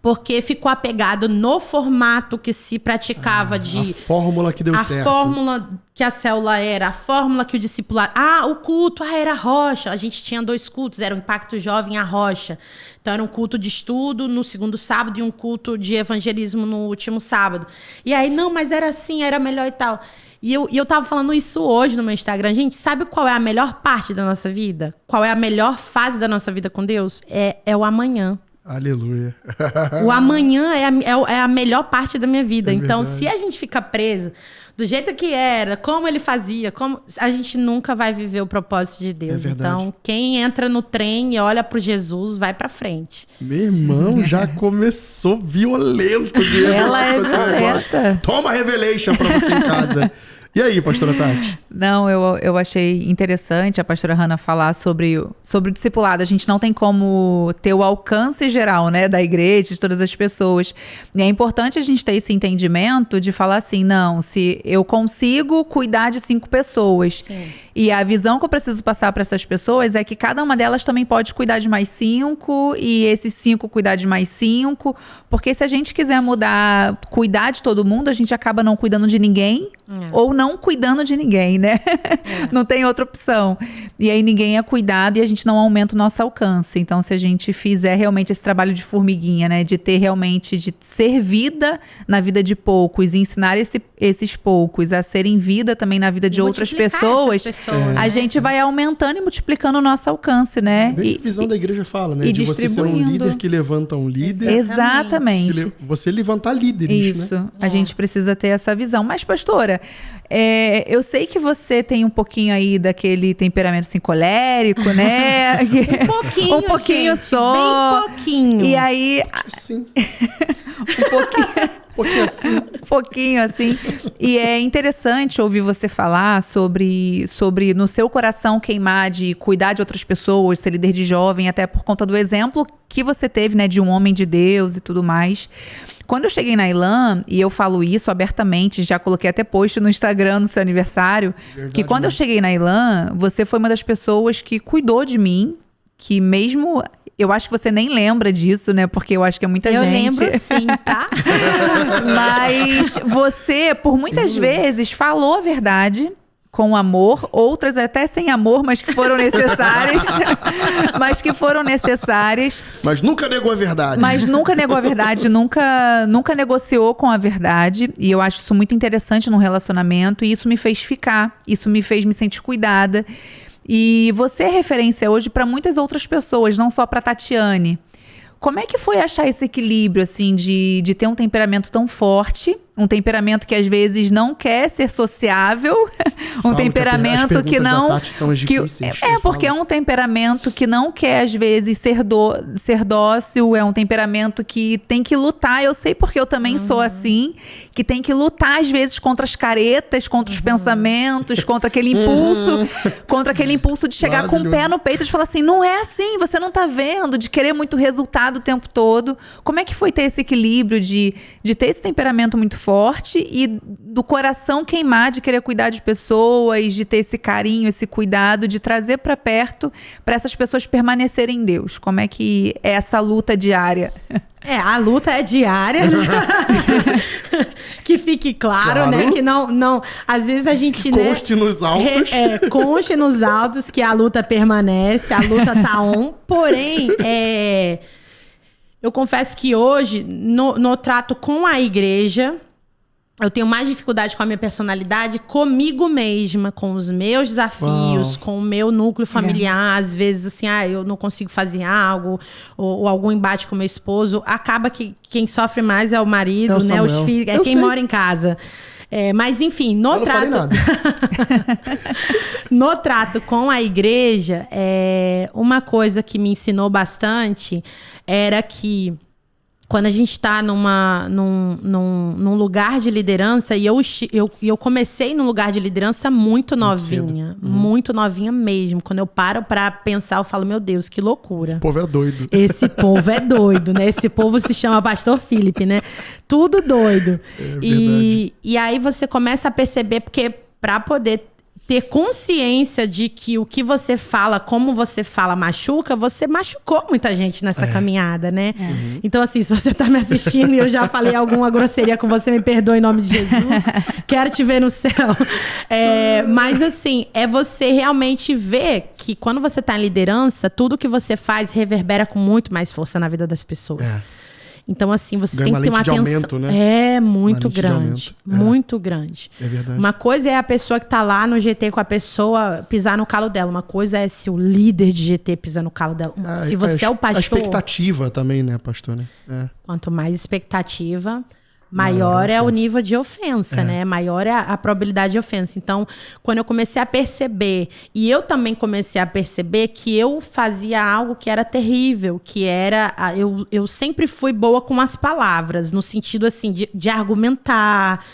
Porque ficou apegado no formato que se praticava A de... fórmula que deu A certo. fórmula que a célula era, a fórmula que o discipulado... o culto, era a rocha. A gente tinha 2 cultos, era o Impacto Jovem e a rocha. Então, era um culto de estudo no segundo sábado e um culto de evangelismo no último sábado. E aí, não, mas era assim, era melhor e tal. E eu tava falando isso hoje no meu Instagram. Gente, sabe qual é a melhor parte da nossa vida? Qual é a melhor fase da nossa vida com Deus? É o amanhã. Aleluia. O amanhã é a melhor parte da minha vida. É Então, verdade. se a gente ficar preso do jeito que era, como ele fazia, a gente nunca vai viver o propósito de Deus. É verdade. Então, quem entra no trem e olha pro Jesus, vai pra frente. Meu irmão, já começou violento. Diego, Ela é com esse negócio. violenta. Toma Revelation pra você em casa. E aí, pastora Tati? Não, eu achei interessante a pastora Hannah falar sobre o discipulado. A gente não tem como ter o alcance geral, né, da igreja, de todas as pessoas. E é importante a gente ter esse entendimento de falar assim, não, se eu consigo cuidar de 5 pessoas, Sim. e a visão que eu preciso passar para essas pessoas é que cada uma delas também pode cuidar de mais 5, e esses 5 cuidar de mais 5, porque se a gente quiser mudar, cuidar de todo mundo, a gente acaba não cuidando de ninguém, ou não cuidando de ninguém, né? Não tem outra opção. E aí ninguém é cuidado e a gente não aumenta o nosso alcance. Então, se a gente fizer realmente esse trabalho de formiguinha, né? De ter realmente, de ser vida na vida de poucos e ensinar esses poucos a serem vida também na vida de outras Multiplicar pessoas, essas pessoas, a né? gente vai aumentando e multiplicando o nosso alcance, né? Bem que a visão da igreja fala, né? e De você ser um distribuindo. líder que levanta um líder. Exatamente. Você levantar líderes, Isso, né? a gente precisa ter essa visão. Mas, pastora, eu sei que você tem um pouquinho aí daquele temperamento assim, colérico, né? Um pouquinho, gente, só. bem pouquinho. E aí, Assim. um pouquinho... Um pouquinho assim. Um pouquinho, assim. E é interessante ouvir você falar sobre no seu coração queimar de cuidar de outras pessoas, ser líder de jovem, até por conta do exemplo que você teve, né, de um homem de Deus e tudo mais. Quando eu cheguei na Ilan, e eu falo isso abertamente, já coloquei até post no Instagram no seu aniversário, Verdade, que quando né? eu cheguei na Ilan, você foi uma das pessoas que cuidou de mim, que mesmo... Eu acho que você nem lembra disso, né? Porque eu acho que é muita Eu gente. lembro sim, tá? Mas você, por muitas vezes, falou a verdade com amor, outras até sem amor, mas que foram necessárias. Mas nunca negou a verdade. Mas nunca negou a verdade, nunca negociou com a verdade. E eu acho isso muito interessante num relacionamento. E isso me fez ficar. Isso me fez me sentir cuidada. E você é referência hoje para muitas outras pessoas, não só para Tatiane. Como é que foi achar esse equilíbrio, assim, de ter um temperamento tão forte, um temperamento que às vezes não quer ser sociável, um temperamento que não... Da Tati são as difíceis, porque é um temperamento que não quer, às vezes, ser dócil, é um temperamento que tem que lutar. Eu sei porque eu também sou assim, que tem que lutar, às vezes, contra as caretas, contra os pensamentos, contra aquele impulso de chegar com o pé no peito e de falar assim, não é assim, você não tá vendo, de querer muito resultado o tempo todo. Como é que foi ter esse equilíbrio de ter esse temperamento muito forte e do coração queimar de querer cuidar de pessoas, de ter esse carinho, esse cuidado, de trazer para perto, para essas pessoas permanecerem em Deus? Como é que é essa luta diária? A luta é diária, né? Que fique claro, né? Que não... Às vezes a gente, né? Conste nos autos. Conste nos autos que a luta permanece, a luta tá on. Porém, eu confesso que hoje, no trato com a igreja, eu tenho mais dificuldade com a minha personalidade comigo mesma, com os meus desafios, com o meu núcleo familiar. Às vezes, assim, eu não consigo fazer algo, ou algum embate com meu esposo. Acaba que quem sofre mais é o marido, né? Os filhos, quem mora em casa. Mas, enfim, no trato com a igreja, uma coisa que me ensinou bastante era que quando a gente está num lugar de liderança, e eu comecei num lugar de liderança muito novinha. Muito novinha mesmo. Quando eu paro para pensar, eu falo, meu Deus, que loucura. Esse povo é doido. Esse povo é doido, né? Esse povo se chama Pastor Felipe, né? Tudo doido. E aí você começa a perceber, porque para poder ter consciência de que o que você fala, como você fala, machuca, você machucou muita gente nessa caminhada, né? Então, assim, se você tá me assistindo e eu já falei alguma grosseria com você, me perdoe em nome de Jesus. Quero te ver no céu. Mas, assim, é você realmente ver que quando você tá em liderança, tudo que você faz reverbera com muito mais força na vida das pessoas. Então, assim, você tem que ter uma atenção. Aumento, né? Muito grande. Muito grande. É verdade. Uma coisa é a pessoa que tá lá no GT com a pessoa pisar no calo dela. Uma coisa é se o líder de GT pisar no calo dela. Se você é o pastor... A expectativa também, né, pastor? Né? Quanto mais expectativa, maior é o nível de ofensa, né? Maior é a probabilidade de ofensa. Então, quando eu comecei a perceber, e eu também comecei a perceber que eu fazia algo que era terrível, que era... Eu sempre fui boa com as palavras, no sentido, assim, de argumentar,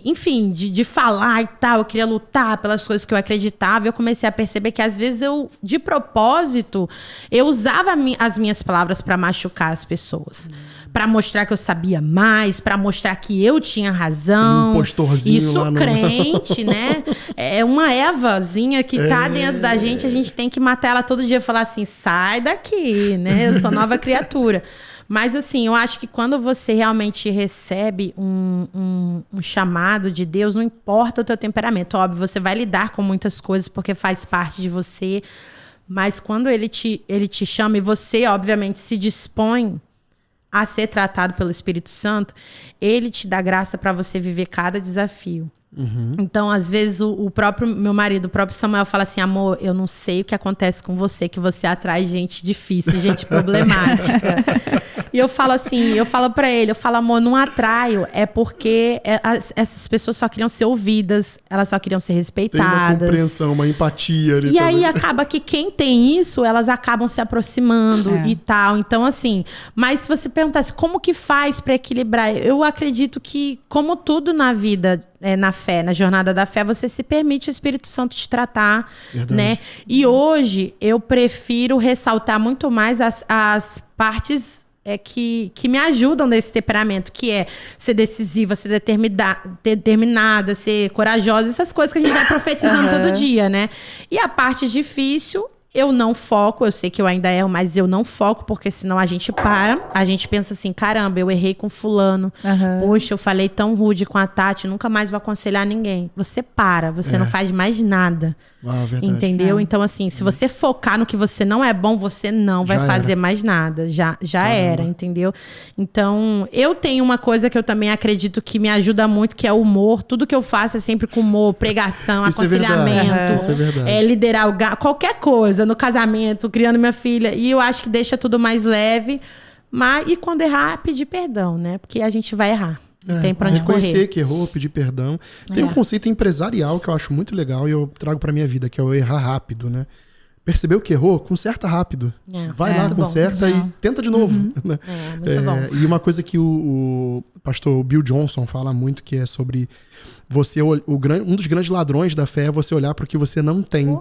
enfim, de falar e tal. Eu queria lutar pelas coisas que eu acreditava. Eu comecei a perceber que, às vezes, de propósito, eu usava as minhas palavras para machucar as pessoas. Para mostrar que eu sabia mais, para mostrar que eu tinha razão. Impostorzinho. Isso lá crente, né? É uma Evazinha que tá dentro da gente, a gente tem que matar ela todo dia e falar assim, sai daqui, né? Eu sou nova criatura. Mas, assim, eu acho que quando você realmente recebe um chamado de Deus, não importa o teu temperamento. Óbvio, você vai lidar com muitas coisas porque faz parte de você. Mas quando ele te chama e você, obviamente, se dispõe a ser tratado pelo Espírito Santo, ele te dá graça para você viver cada desafio. Então, às vezes, o próprio meu marido, o próprio Samuel, fala assim, amor, eu não sei o que acontece com você, que você atrai gente difícil, gente problemática. E eu falo assim, eu falo pra ele, amor, não atraio, é porque essas pessoas só queriam ser ouvidas, elas só queriam ser respeitadas. Tem uma compreensão, uma empatia. E aí acaba que quem tem isso, elas acabam se aproximando e tal. Então, assim, mas se você perguntasse como que faz pra equilibrar, eu acredito que, como tudo na vida, na fé, na jornada da fé, você se permite o Espírito Santo te tratar, né? E hoje eu prefiro ressaltar muito mais as partes que me ajudam nesse temperamento, que é ser decisiva, ser determinada, ser corajosa, essas coisas que a gente vai profetizando todo dia, né? E a parte difícil, eu não foco, eu sei que eu ainda erro, mas eu não foco, porque senão a gente a gente pensa assim, caramba, eu errei com fulano, poxa, eu falei tão rude com a Tati, nunca mais vou aconselhar ninguém. Você você não faz mais nada. Entendeu? Então, assim, se você focar no que você não é bom, você não vai fazer mais nada. Já era, entendeu? Então, eu tenho uma coisa que eu também acredito que me ajuda muito, que é o humor. Tudo que eu faço é sempre com humor, pregação, aconselhamento. Isso é verdade. Liderar qualquer coisa. empresa, no casamento, criando minha filha. E eu acho que deixa tudo mais leve. E quando errar, pedir perdão, né? Porque a gente vai errar. Não tem pra onde reconhecer correr. que errou, pedir perdão. Tem um conceito empresarial que eu acho muito legal e eu trago pra minha vida, que é o errar rápido, né? Percebeu que errou? Conserta rápido. Vai lá, conserta e tenta de novo. Né? Muito bom. E uma coisa que o pastor Bill Johnson fala muito, que é sobre você, um dos grandes ladrões da fé é você olhar para o que você não tem.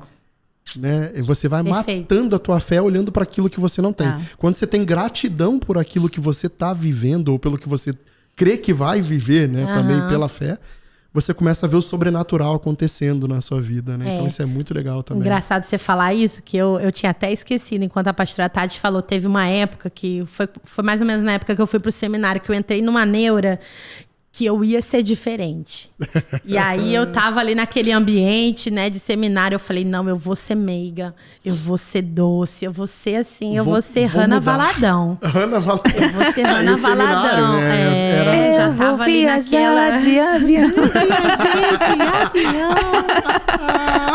Né? Você vai matando a tua fé olhando para aquilo que você não tem. Quando você tem gratidão por aquilo que você está vivendo ou pelo que você crê que vai viver, né? Também pela fé, você começa a ver o sobrenatural acontecendo na sua vida, né? Então isso é muito legal também. Engraçado você falar isso, que eu tinha até esquecido, enquanto a pastora Tati falou, teve uma época que foi mais ou menos na época que eu fui pro seminário, que eu entrei numa neura que eu ia ser diferente. E aí eu tava ali naquele ambiente, né, de seminário, eu falei, não, eu vou ser meiga, eu vou ser doce, eu vou ser assim, eu vou ser Hannah Valadão. Hannah Valadão. Eu vou ser Hannah Valadão. Né? Eu já tava ali naquela... de avião.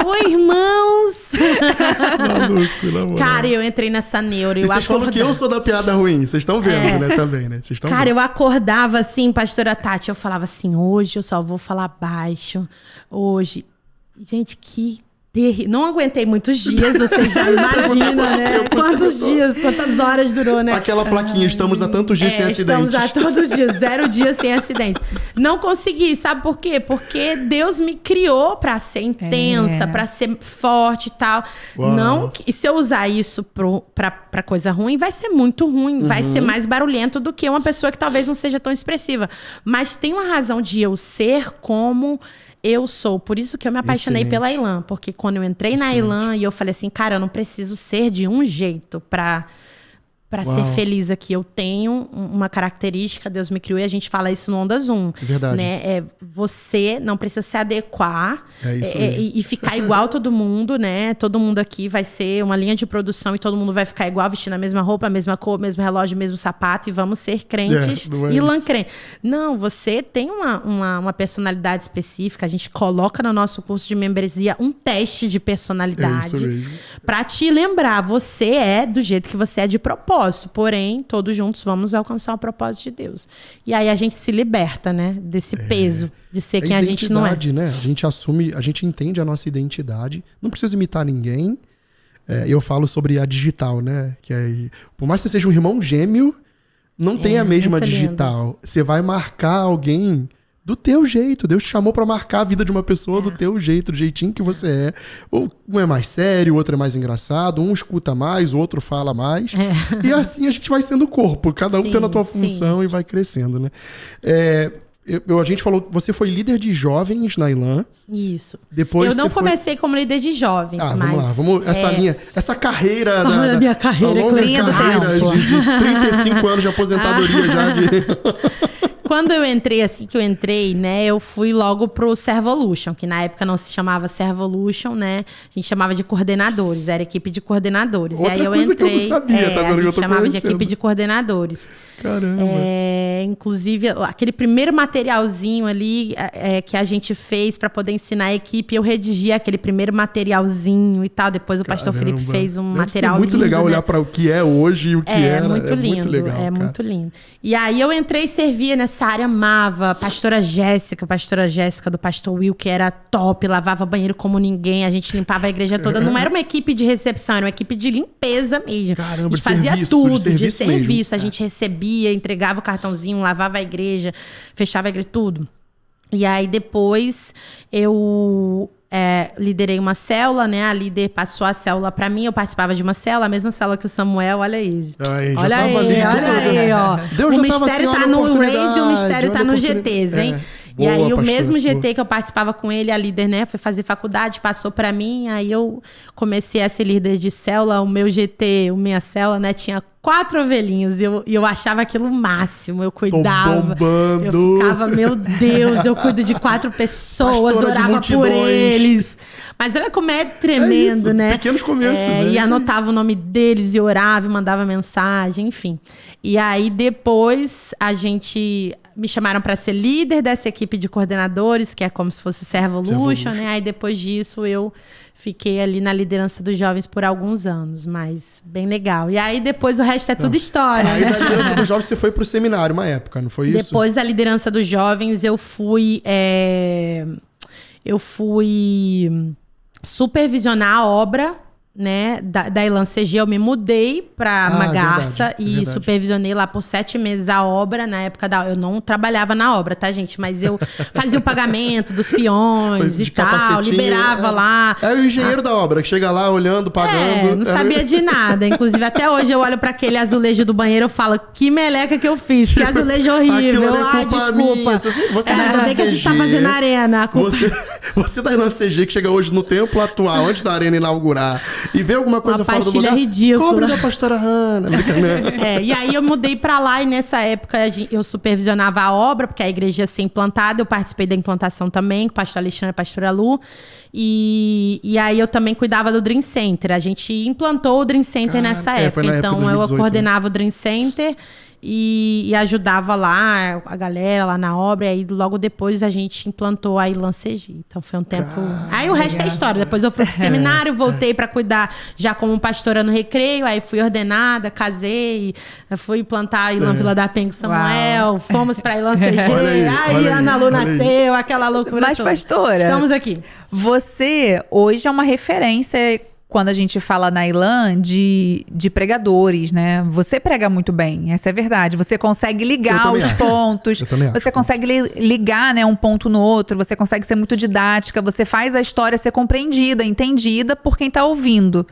Oi, irmãos! Maluco, cara, eu entrei nessa neura. E vocês falam que eu sou da piada ruim, vocês estão vendo, né, também, né? Vocês estão cara, vendo. eu acordava assim, pastora Tati, eu falava assim, hoje eu só vou falar baixo, hoje. Gente, que terrível. Não aguentei muitos dias, você já imagina, né? Quantos dias, quantas horas durou, né? Aquela plaquinha, estamos há tantos dias sem acidentes. Estamos há todos dias, 0 dias sem acidente. Não consegui, sabe por quê? Porque Deus me criou pra ser intensa, pra ser forte e tal. Não, e se eu usar isso pra coisa ruim, vai ser muito ruim, vai ser mais barulhento do que uma pessoa que talvez não seja tão expressiva. Mas tem uma razão de eu ser como eu sou. Por isso que eu me apaixonei pela Elan. Porque quando eu entrei na Elan e eu falei assim, cara, eu não preciso ser de um jeito pra ser feliz aqui. Eu tenho uma característica, Deus me criou, e a gente fala isso no Onda Zoom. Verdade. Né? Você não precisa se adequar e ficar igual todo mundo, né? Todo mundo aqui vai ser uma linha de produção e todo mundo vai ficar igual, vestindo a mesma roupa, a mesma cor, mesmo relógio, mesmo sapato, e vamos ser crentes e lancrentes. Não, você tem uma personalidade específica. A gente coloca no nosso curso de membresia um teste de personalidade para te lembrar, você é do jeito que você é de propósito. Porém, todos juntos vamos alcançar o propósito de Deus. E aí a gente se liberta, né? Desse peso de ser quem a gente não é. Né? A gente assume, a gente entende a nossa identidade. Não precisa imitar ninguém. Eu falo sobre a digital, né? Que por mais que você seja um irmão gêmeo, não tem a mesma digital. Lindo. Você vai marcar alguém do teu jeito. Deus te chamou pra marcar a vida de uma pessoa do teu jeito, do jeitinho que você é. Um é mais sério, o outro é mais engraçado, um escuta mais, o outro fala mais. E assim a gente vai sendo corpo, cada um tendo a tua função e vai crescendo, né? A gente falou, você foi líder de jovens na Elan. Isso. Depois eu não comecei como líder de jovens, mas... Vamos lá, essa linha, essa carreira... da minha carreira, linha do tempo. De 35 anos de aposentadoria já de... Quando eu entrei, assim que eu entrei, né, eu fui logo pro Servolution, que na época não se chamava Servolution, né? A gente chamava de coordenadores, era equipe de coordenadores. Outra e aí eu coisa entrei, que eu não sabia, tá vendo? a Eu gente tô chamava conhecendo. de equipe de coordenadores. Caramba. Inclusive, aquele primeiro materialzinho ali que a gente fez para poder ensinar a equipe, eu redigi aquele primeiro materialzinho e tal. Depois o pastor Felipe fez um material lindo. É muito legal, né? Olhar para o que é hoje e o que era. Muito lindo, muito legal, cara. Muito lindo. E aí eu entrei e servia nessa área, amava. Pastora Jéssica do pastor Will, que era top, lavava banheiro como ninguém, a gente limpava a igreja toda. Não era uma equipe de recepção, era uma equipe de limpeza mesmo. Caramba, a gente fazia tudo, de serviço. Mesmo. A gente recebia, entregava o cartãozinho, lavava a igreja, fechava a igreja, tudo. E aí depois eu liderei uma célula, né? A líder passou a célula pra mim, eu participava de uma célula, a mesma célula que o Samuel, olha aí. Olha aí, ó. Deus o já mistério assim, tá no Raise e o mistério tá no GTs, hein? Boa, e aí pastor, o mesmo GT que eu participava com ele, a líder, né, foi fazer faculdade, passou pra mim, aí eu comecei a ser líder de célula, o meu GT, minha célula, né, tinha 4 ovelhinhos, e eu achava aquilo o máximo, eu cuidava, eu ficava, meu Deus, eu cuido de 4 pessoas, orava por eles, mas olha como é tremendo, né? Pequenos começos, e anotava o nome deles, e orava, e mandava mensagem, enfim. E aí depois a gente me chamaram para ser líder dessa equipe de coordenadores, que é como se fosse o Servolution, né? Aí depois disso eu fiquei ali na liderança dos jovens por alguns anos, mas bem legal. E aí depois o resto é tudo história. Aí da liderança dos jovens você foi pro seminário uma época, não foi isso? Depois da liderança dos jovens eu fui supervisionar a obra, né, da Elan CG. Eu me mudei pra Magaça e supervisionei lá por 7 meses a obra. Na época eu não trabalhava na obra, tá, gente? Mas eu fazia o pagamento dos peões e tal, liberava lá. É o engenheiro da obra, que chega lá olhando, pagando. Não sabia de nada. Inclusive, até hoje eu olho pra aquele azulejo do banheiro e falo, que meleca que eu fiz, que azulejo horrível. Desculpa. Você ainda bem que a gente tá fazendo arena. Você da Elan CG que chega hoje no templo atual, antes da arena inaugurar, e vê alguma coisa fora do lugar, ridícula. Cobre da pastora Hannah. E aí eu mudei pra lá e nessa época eu supervisionava a obra, porque a igreja ia ser implantada. Eu participei da implantação também, com o pastor Alexandre e a pastora Lu. E aí eu também cuidava do Dream Center. A gente implantou o Dream Center nessa época. Então 2018, eu coordenava o Dream Center e ajudava lá a galera lá na obra. E aí logo depois a gente implantou a Elan CG. Então foi um tempo... Aí o resto é história. Depois eu fui pro seminário, voltei pra cuidar já como pastora no Recreio. Aí fui ordenada, casei, fui plantar a Elan Vila da Penha com Samuel. Fomos pra Elan CG. Aí Ana Lu nasceu, aquela loucura Mas toda. pastora, estamos aqui. Você hoje é uma referência quando a gente fala na Elan de pregadores, né? Você prega muito bem, essa é verdade. Você consegue ligar os pontos. Você consegue ligar, né, um ponto no outro. Você consegue ser muito didática. Você faz a história ser compreendida, entendida por quem tá ouvindo.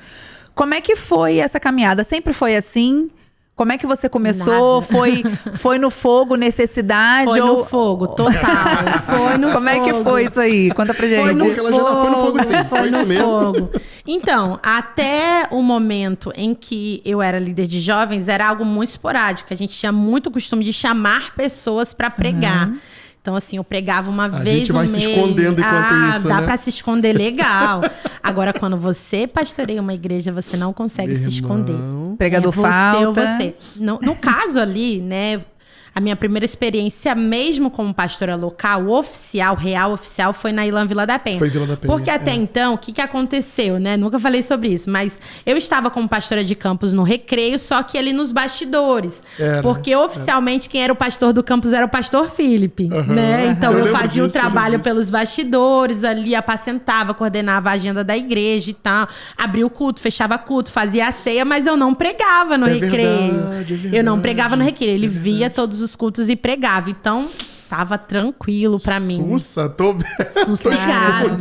Como é que foi essa caminhada? Sempre foi assim? Como é que você começou? Foi no fogo, necessidade? Foi no fogo, total. Foi no Como fogo. é que foi isso aí? Conta pra gente. Foi no fogo, foi isso mesmo. Então, até o momento em que eu era líder de jovens, era algo muito esporádico. A gente tinha muito costume de chamar pessoas para pregar. Então, assim, eu pregava uma vez no mês. A gente vai se escondendo enquanto isso, dá né? pra se esconder legal. Agora, quando você pastoreia uma igreja, você não consegue se esconder. Pregador falta. Ou você. No caso ali, né... A minha primeira experiência, mesmo como pastora local, real oficial, foi na Elan Vila da Penha. Foi Vila da Penha. Porque até então, o que aconteceu, né? Nunca falei sobre isso, mas eu estava como pastora de campus no Recreio, só que ali nos bastidores. Porque oficialmente quem era o pastor do campus era o pastor Felipe, né? Então eu fazia o trabalho pelos bastidores ali, apacentava, coordenava a agenda da igreja e tal. Abria o culto, fechava culto, fazia a ceia, mas eu não pregava no Recreio. Eu não pregava no Recreio. Ele via todos os cultos e pregava. Então, tava tranquilo pra mim. Sossegada.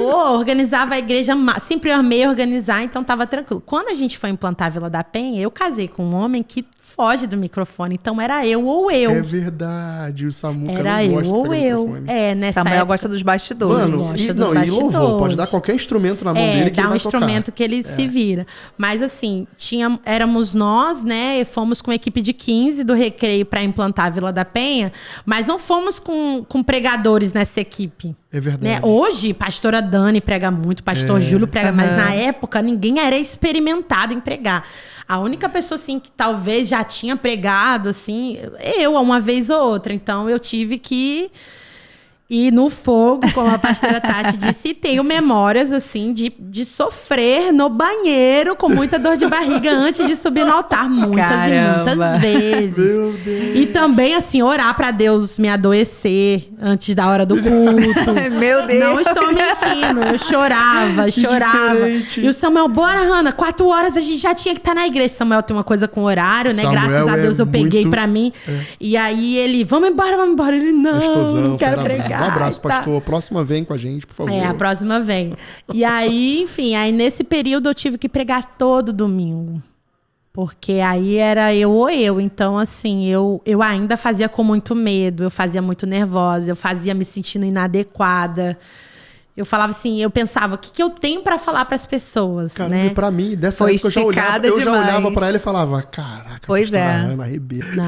Organizava a igreja, sempre amei organizar, então tava tranquilo. Quando a gente foi implantar a Vila da Penha, eu casei com um homem que foge do microfone, então era eu ou eu. É verdade, o Samuca era não gosta eu ou eu. Nessa Samuel gosta dos bastidores. Mano, e louvor, pode dar qualquer instrumento na mão dele que ele vai tocar. Dá um instrumento que ele se vira. Mas assim, éramos nós, né, fomos com a equipe de 15 do Recreio para implantar a Vila da Penha, mas não fomos com pregadores nessa equipe. É verdade. Né? Hoje, pastora Dani prega muito, pastor Júlio prega, mas na época ninguém era experimentado em pregar. A única pessoa, assim, que talvez já tinha pregado, assim, eu, uma vez ou outra. Então, eu tive que ir no fogo, como a pastora Tati disse. E tenho memórias, assim, de sofrer no banheiro com muita dor de barriga antes de subir no altar. Muitas e muitas vezes. Meu Deus. E também, assim, orar pra Deus me adoecer antes da hora do culto. Meu Deus. Não estou mentindo. Eu chorava. Diferente. E o Samuel, bora, Hannah, 4 horas a gente já tinha que estar na igreja. Samuel tem uma coisa com horário, né? Samuel, graças a Deus eu peguei pra mim. E aí ele, vamos embora. Ele, não quero pregar. Um abraço, pastor. A próxima vem com a gente, por favor. A próxima vem. E aí, enfim, nesse período eu tive que pregar todo domingo. Porque aí era eu ou eu. Então, assim, eu ainda fazia com muito medo, eu fazia muito nervosa, eu fazia me sentindo inadequada. Eu falava assim, eu pensava, o que eu tenho pra falar pras pessoas, Caramba, né? Pra mim, dessa Foi época eu já olhava pra ela e falava, caraca, pois Ana arrebenta. Não,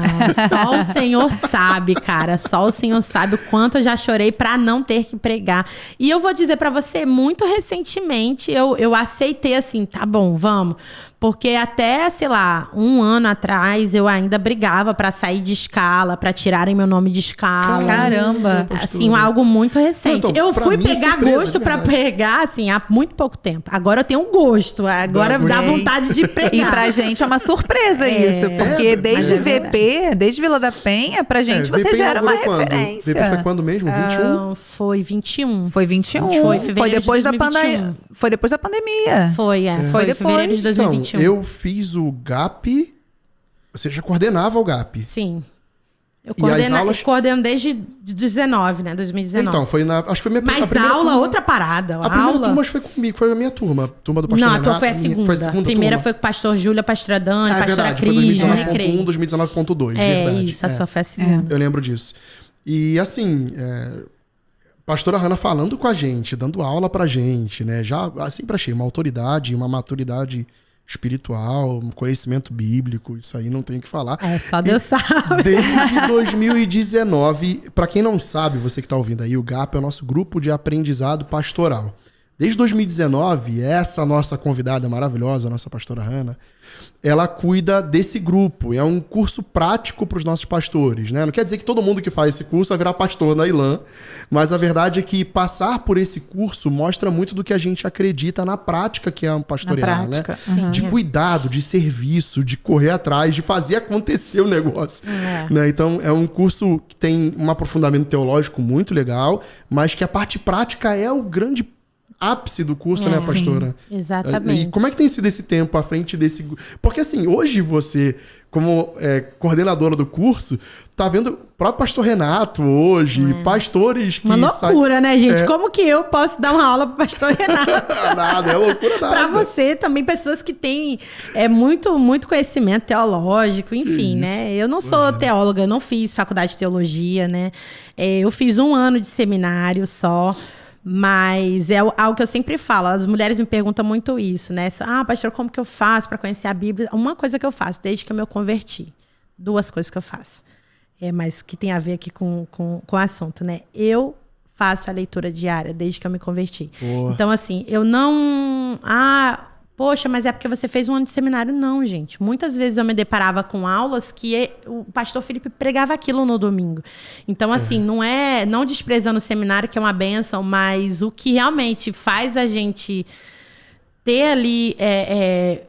só o Senhor sabe, cara. Só o Senhor sabe o quanto eu já chorei pra não ter que pregar. E eu vou dizer pra você, muito recentemente, eu aceitei assim, tá bom, vamos. Porque até, sei lá, 1 ano atrás, eu ainda brigava pra sair de escala, pra tirarem meu nome de escala. Caramba. Assim, algo muito recente. Não, então, eu pra fui mim é pegar surpresa, gosto de pra verdade. pegar, assim, há muito pouco tempo. Agora eu tenho gosto. Agora dá gosto. vontade de pegar. E pra gente é uma surpresa isso, porque desde mas é VP, desde Vila da Penha, pra gente você VP já era uma inaugurou quando? referência. VP foi quando mesmo? 21? Foi 21. Foi 21. Foi fevereiro depois de da 2021. Foi depois da pandemia. Foi Foi fevereiro de depois. 2021. Então, eu fiz o GAP. Você já coordenava o GAP. Sim. Eu E as aulas- eu coordeno desde 2019, né? 2019. Então, acho que foi a minha Mas a primeira aula, turma. outra parada. A primeira aula... turma foi comigo, foi a minha turma. Turma do pastor Não, a Renato. tua foi a segunda. Foi a segunda Primeira turma. foi com o pastor Júlia, pastora Dani, Ah, é pastora verdade, foi Cris, 2019.1, 2019.2, verdade. Isso, a sua foi a segunda. Eu lembro disso. E assim, pastora Hannah falando com a gente, dando aula pra gente, né? Já sempre achei uma autoridade, uma maturidade espiritual, um conhecimento bíblico, isso aí não tem o que falar. Só Deus sabe. Desde 2019, pra quem não sabe, você que tá ouvindo aí, o GAP é o nosso grupo de aprendizado pastoral. Desde 2019, essa nossa convidada maravilhosa, a nossa pastora Hannah, ela cuida desse grupo. É um curso prático para os nossos pastores, né? Não quer dizer que todo mundo que faz esse curso vai virar pastor na ILAM, mas a verdade é que passar por esse curso mostra muito do que a gente acredita na prática que é um pastorear, né? De cuidado, de serviço, de correr atrás, de fazer acontecer o negócio. Né? Então, é um curso que tem um aprofundamento teológico muito legal, mas que a parte prática é o grande ápice do curso, né, pastora? Sim, exatamente. E como é que tem sido esse tempo à frente desse... Porque, assim, hoje você, como coordenadora do curso, tá vendo o próprio pastor Renato hoje, pastores que... Uma loucura, né, gente? Como que eu posso dar uma aula pro pastor Renato? Nada, é loucura nada. Pra você também, pessoas que têm muito conhecimento teológico, enfim, né? Eu não sou teóloga, eu não fiz faculdade de teologia, né? Eu fiz 1 ano de seminário só. Mas é algo que eu sempre falo. As mulheres me perguntam muito isso, né? Pastor, como que eu faço para conhecer a Bíblia? Uma coisa que eu faço desde que eu me converti. 2 coisas que eu faço. Mas que tem a ver aqui com o assunto, né? Eu faço a leitura diária desde que eu me converti. Boa. Então, assim, eu não... poxa, mas é porque você fez 1 ano de seminário? Não, gente. Muitas vezes eu me deparava com aulas que o pastor Felipe pregava aquilo no domingo. Então, assim, não desprezando o seminário, que é uma bênção, mas o que realmente faz a gente ter ali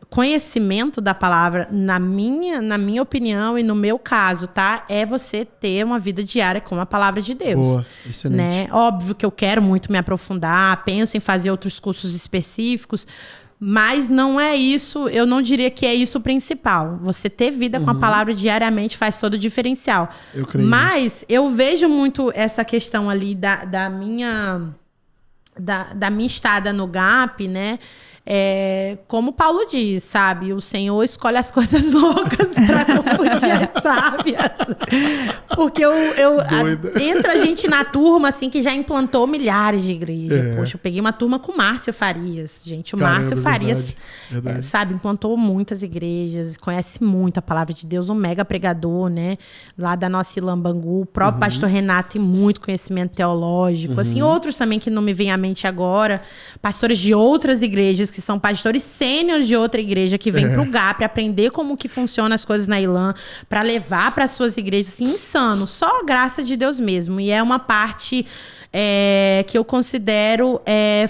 conhecimento da palavra, na minha opinião e no meu caso, tá? É você ter uma vida diária com a palavra de Deus. Boa, excelente. Né? Óbvio que eu quero muito me aprofundar, penso em fazer outros cursos específicos, mas não é isso, eu não diria que é isso o principal. Você ter vida com a palavra diariamente faz todo o diferencial. Eu creio Mas eu vejo muito essa questão ali da minha estada no GAP, né? Como Paulo diz, sabe? O Senhor escolhe as coisas loucas para confundir as sábias. Porque entra gente na turma assim que já implantou milhares de igrejas. Poxa, eu peguei uma turma com o Márcio Farias, gente. Márcio Farias, verdade. sabe, implantou muitas igrejas, conhece muito a palavra de Deus, um mega pregador, né? Lá da nossa Ilan Bangu. O próprio pastor Renato tem muito conhecimento teológico. Assim, outros também que não me vêm à mente agora. Pastores de outras igrejas, que são pastores sêniores de outra igreja, que vêm pro GAP aprender como que funcionam as coisas na ILAM, para levar para suas igrejas, assim, insano. Só a graça de Deus mesmo. E é uma parte que eu considero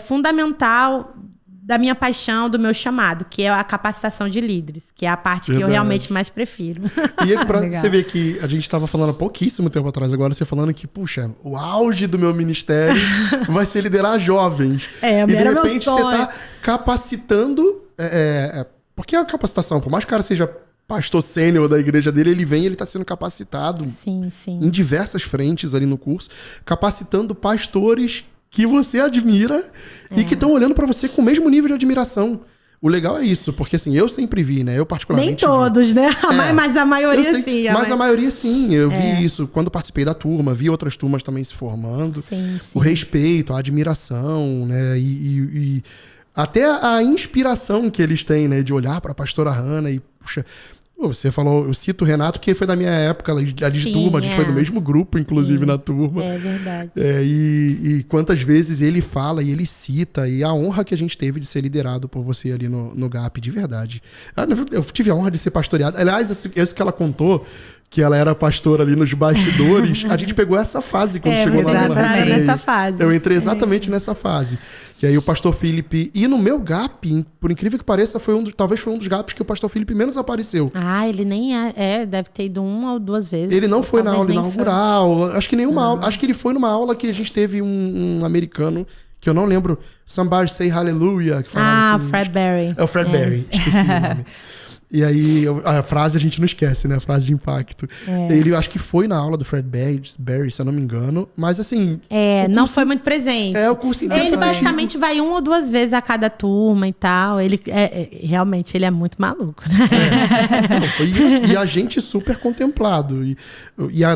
fundamental da minha paixão, do meu chamado, que é a capacitação de líderes, que é a parte que eu realmente mais prefiro. E é pra você ver que a gente estava falando há pouquíssimo tempo atrás, agora você falando que, puxa, o auge do meu ministério vai ser liderar jovens. E de repente você está capacitando, porque a capacitação, por mais que o cara seja pastor sênior da igreja dele, ele está sendo capacitado em diversas frentes ali no curso, capacitando pastores que você admira e que estão olhando para você com o mesmo nível de admiração. O legal é isso, porque assim, eu sempre vi, né? Eu particularmente... Nem todos, né? Mas a maioria sim. Mas a maioria sim, eu vi isso. Quando participei da turma, vi outras turmas também se formando. Sim. O respeito, a admiração, né? E até a inspiração que eles têm, né? De olhar para a pastora Hannah e, puxa... Você falou, eu cito o Renato, que foi da minha época ali de Sim, turma, a gente foi do mesmo grupo, inclusive, na turma. É verdade. E quantas vezes ele fala e ele cita, e a honra que a gente teve de ser liderado por você ali no GAP, de verdade. Eu tive a honra de ser pastoreado. Aliás, isso que ela contou, que ela era pastora ali nos bastidores, a gente pegou essa fase quando chegou lá na Resenha. Nessa fase. Eu entrei exatamente nessa fase. Que aí o pastor Felipe... E no meu GAP, por incrível que pareça, talvez foi um dos GAPs que o pastor Felipe menos apareceu. Ah, ele nem deve ter ido 1 ou 2 vezes. Ele não foi na aula Talvez nem inaugural, acho que nenhuma aula. Acho que ele foi numa aula que a gente teve um americano, que eu não lembro, Somebody Say Hallelujah, que falava assim. Fred Berry. É o Fred Berry, esqueci o nome. E aí, a frase a gente não esquece, né? A frase de impacto. Ele, eu acho que foi na aula do Fred Berry, se eu não me engano. Mas assim... não foi muito presente. O curso inteiro Ele foi basicamente vai 1 ou 2 vezes a cada turma e tal. Ele realmente, ele é muito maluco, né? E a gente super contemplado. E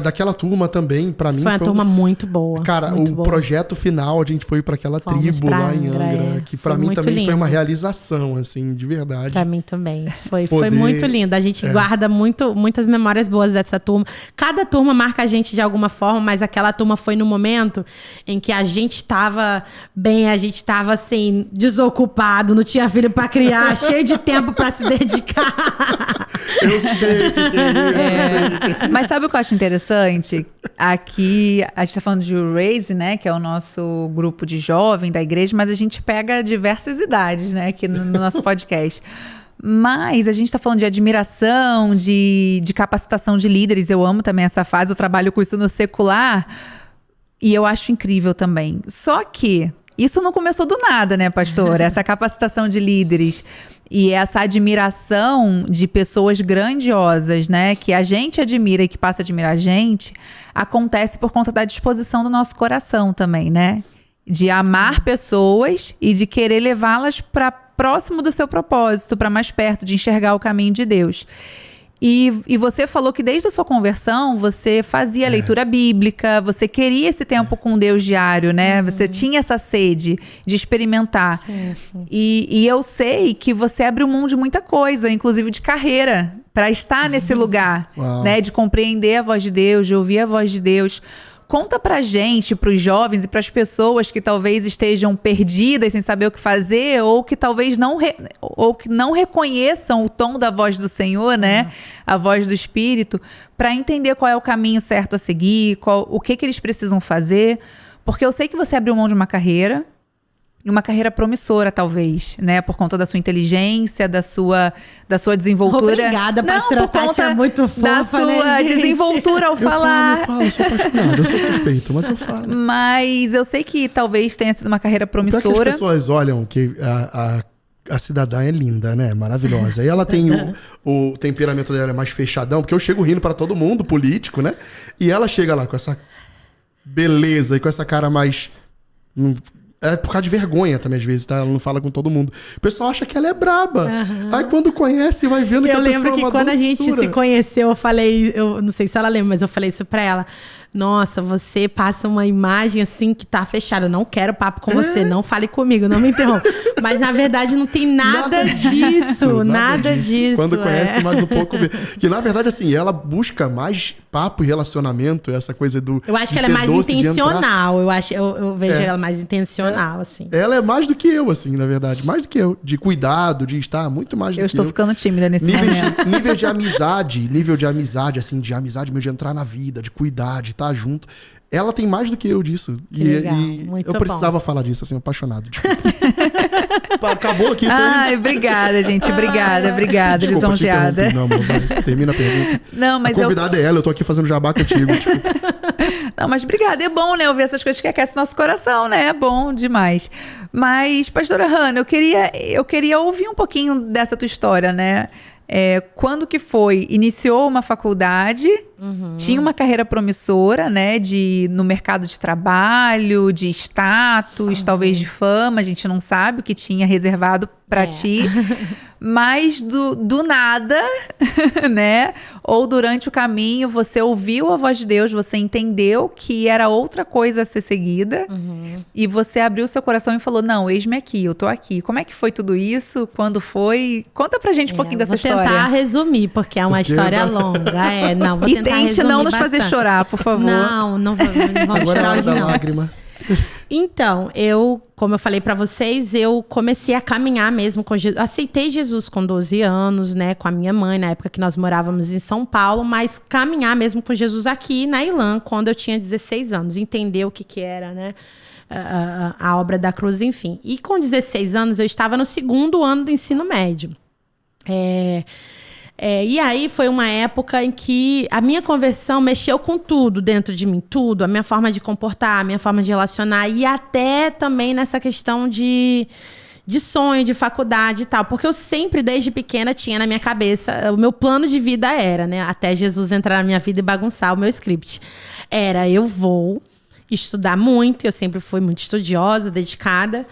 daquela turma também, pra mim... Foi uma turma muito boa. Cara, muito boa. Projeto final, a gente foi pra aquela tribo lá em Angra. Que pra mim também foi uma realização, assim, de verdade. Pra mim também. Foi muito lindo. A gente guarda muitas memórias boas dessa turma. Cada turma marca a gente de alguma forma, mas aquela turma foi no momento em que a gente tava bem, a gente tava assim, desocupado, não tinha filho pra criar, cheio de tempo pra se dedicar. Eu sei o que é isso. Mas sabe o que eu acho interessante? Aqui, a gente tá falando de Raise, né? Que é o nosso grupo de jovem da igreja, mas a gente pega diversas idades, né? Aqui no nosso podcast. Mas a gente tá falando de admiração, de capacitação de líderes. Eu amo também essa fase, eu trabalho com isso no secular. E eu acho incrível também. Só que isso não começou do nada, né, pastor? Essa capacitação de líderes e essa admiração de pessoas grandiosas, né? Que a gente admira e que passa a admirar a gente, acontece por conta da disposição do nosso coração também, né? De amar pessoas e de querer levá-las para próximo do seu propósito, para mais perto, de enxergar o caminho de Deus. E você falou que desde a sua conversão, você fazia leitura bíblica, você queria esse tempo com Deus diário, né? Você tinha essa sede de experimentar. Sim. E eu sei que você abriu mão de muita coisa, inclusive de carreira, para estar nesse lugar, né? De compreender a voz de Deus, de ouvir a voz de Deus. Conta pra gente, pros jovens e pras pessoas que talvez estejam perdidas sem saber o que fazer, ou que talvez não reconheçam o tom da voz do Senhor, né? A voz do Espírito, para entender qual é o caminho certo a seguir, o que eles precisam fazer. Porque eu sei que você abriu mão de uma carreira, e uma carreira promissora, talvez, né? Por conta da sua inteligência, da sua desenvoltura. Obrigada, pastora Tati, é muito fofa, da sua né, gente? desenvoltura ao falar. Eu sou apaixonado, eu sou suspeito, mas eu falo. Mas eu sei que talvez tenha sido uma carreira promissora. Pior que as pessoas olham que a cidadã é linda, né? Maravilhosa. E ela tem o temperamento dela é mais fechadão, porque eu chego rindo pra todo mundo, político, né? E ela chega lá com essa beleza e com essa cara mais... É por causa de vergonha também, às vezes, tá? Ela não fala com todo mundo. O pessoal acha que ela é braba. Aí quando conhece, vai vendo que a pessoa é uma doçura. Eu lembro que quando a gente se conheceu, eu falei... Eu não sei se ela lembra, mas eu falei isso pra ela. Nossa, você passa uma imagem assim que tá fechada. Eu não quero papo com você, não fale comigo, não me interrompa. Mas na verdade não tem nada disso. Nada disso. Quando conhece mais um pouco... Que na verdade, assim, ela busca mais papo e relacionamento, essa coisa do... Eu acho que ela é mais intencional. Eu vejo ela mais intencional, assim. Ela é mais do que eu, assim, na verdade. Mais do que eu. De cuidado, de estar muito mais do que eu. Eu estou ficando tímida nesse momento. Nível de amizade, assim, de amizade mesmo, de entrar na vida, de cuidar, de estar junto. Ela tem mais do que eu disso. Muito eu precisava falar disso, assim, apaixonado. Acabou aqui. Obrigada, gente. Obrigada, lisonjeada. Não, amor, termina a pergunta. Não, mas a convidada é ela, eu tô aqui fazendo jabá contigo. Não, mas obrigada. É bom, né? Ouvir essas coisas que aquecem nosso coração, né? É bom demais. Mas, pastora Hannah, eu queria ouvir um pouquinho dessa tua história, né? Quando que foi? Iniciou uma faculdade Tinha uma carreira promissora, né? No mercado de trabalho, de status, talvez de fama. A gente não sabe o que tinha reservado pra ti. Mas do nada, né? Ou durante o caminho, você ouviu a voz de Deus, você entendeu que era outra coisa a ser seguida. E você abriu seu coração e falou, não, eis-me aqui, eu tô aqui. Como é que foi tudo isso? Quando foi? Conta pra gente um pouquinho dessa história. Vou tentar resumir, porque é uma história longa. Não, vou e tentar tente resumir não nos bastante. fazer chorar, por favor. Não vamos Agora é chorar hora hoje da não. lágrima. Então, como eu falei pra vocês, eu comecei a caminhar mesmo com Jesus. Aceitei Jesus com 12 anos, né, com a minha mãe, na época que nós morávamos em São Paulo, mas caminhar mesmo com Jesus aqui na Ilã, quando eu tinha 16 anos, entender o que era, né, a obra da cruz, enfim. E com 16 anos, eu estava no 2º ano do ensino médio. E aí foi uma época em que a minha conversão mexeu com tudo dentro de mim, tudo, a minha forma de comportar, a minha forma de relacionar e até também nessa questão de sonho, de faculdade e tal, porque eu sempre desde pequena tinha na minha cabeça, o meu plano de vida era, né, até Jesus entrar na minha vida e bagunçar o meu script, eu vou estudar muito, eu sempre fui muito estudiosa, dedicada,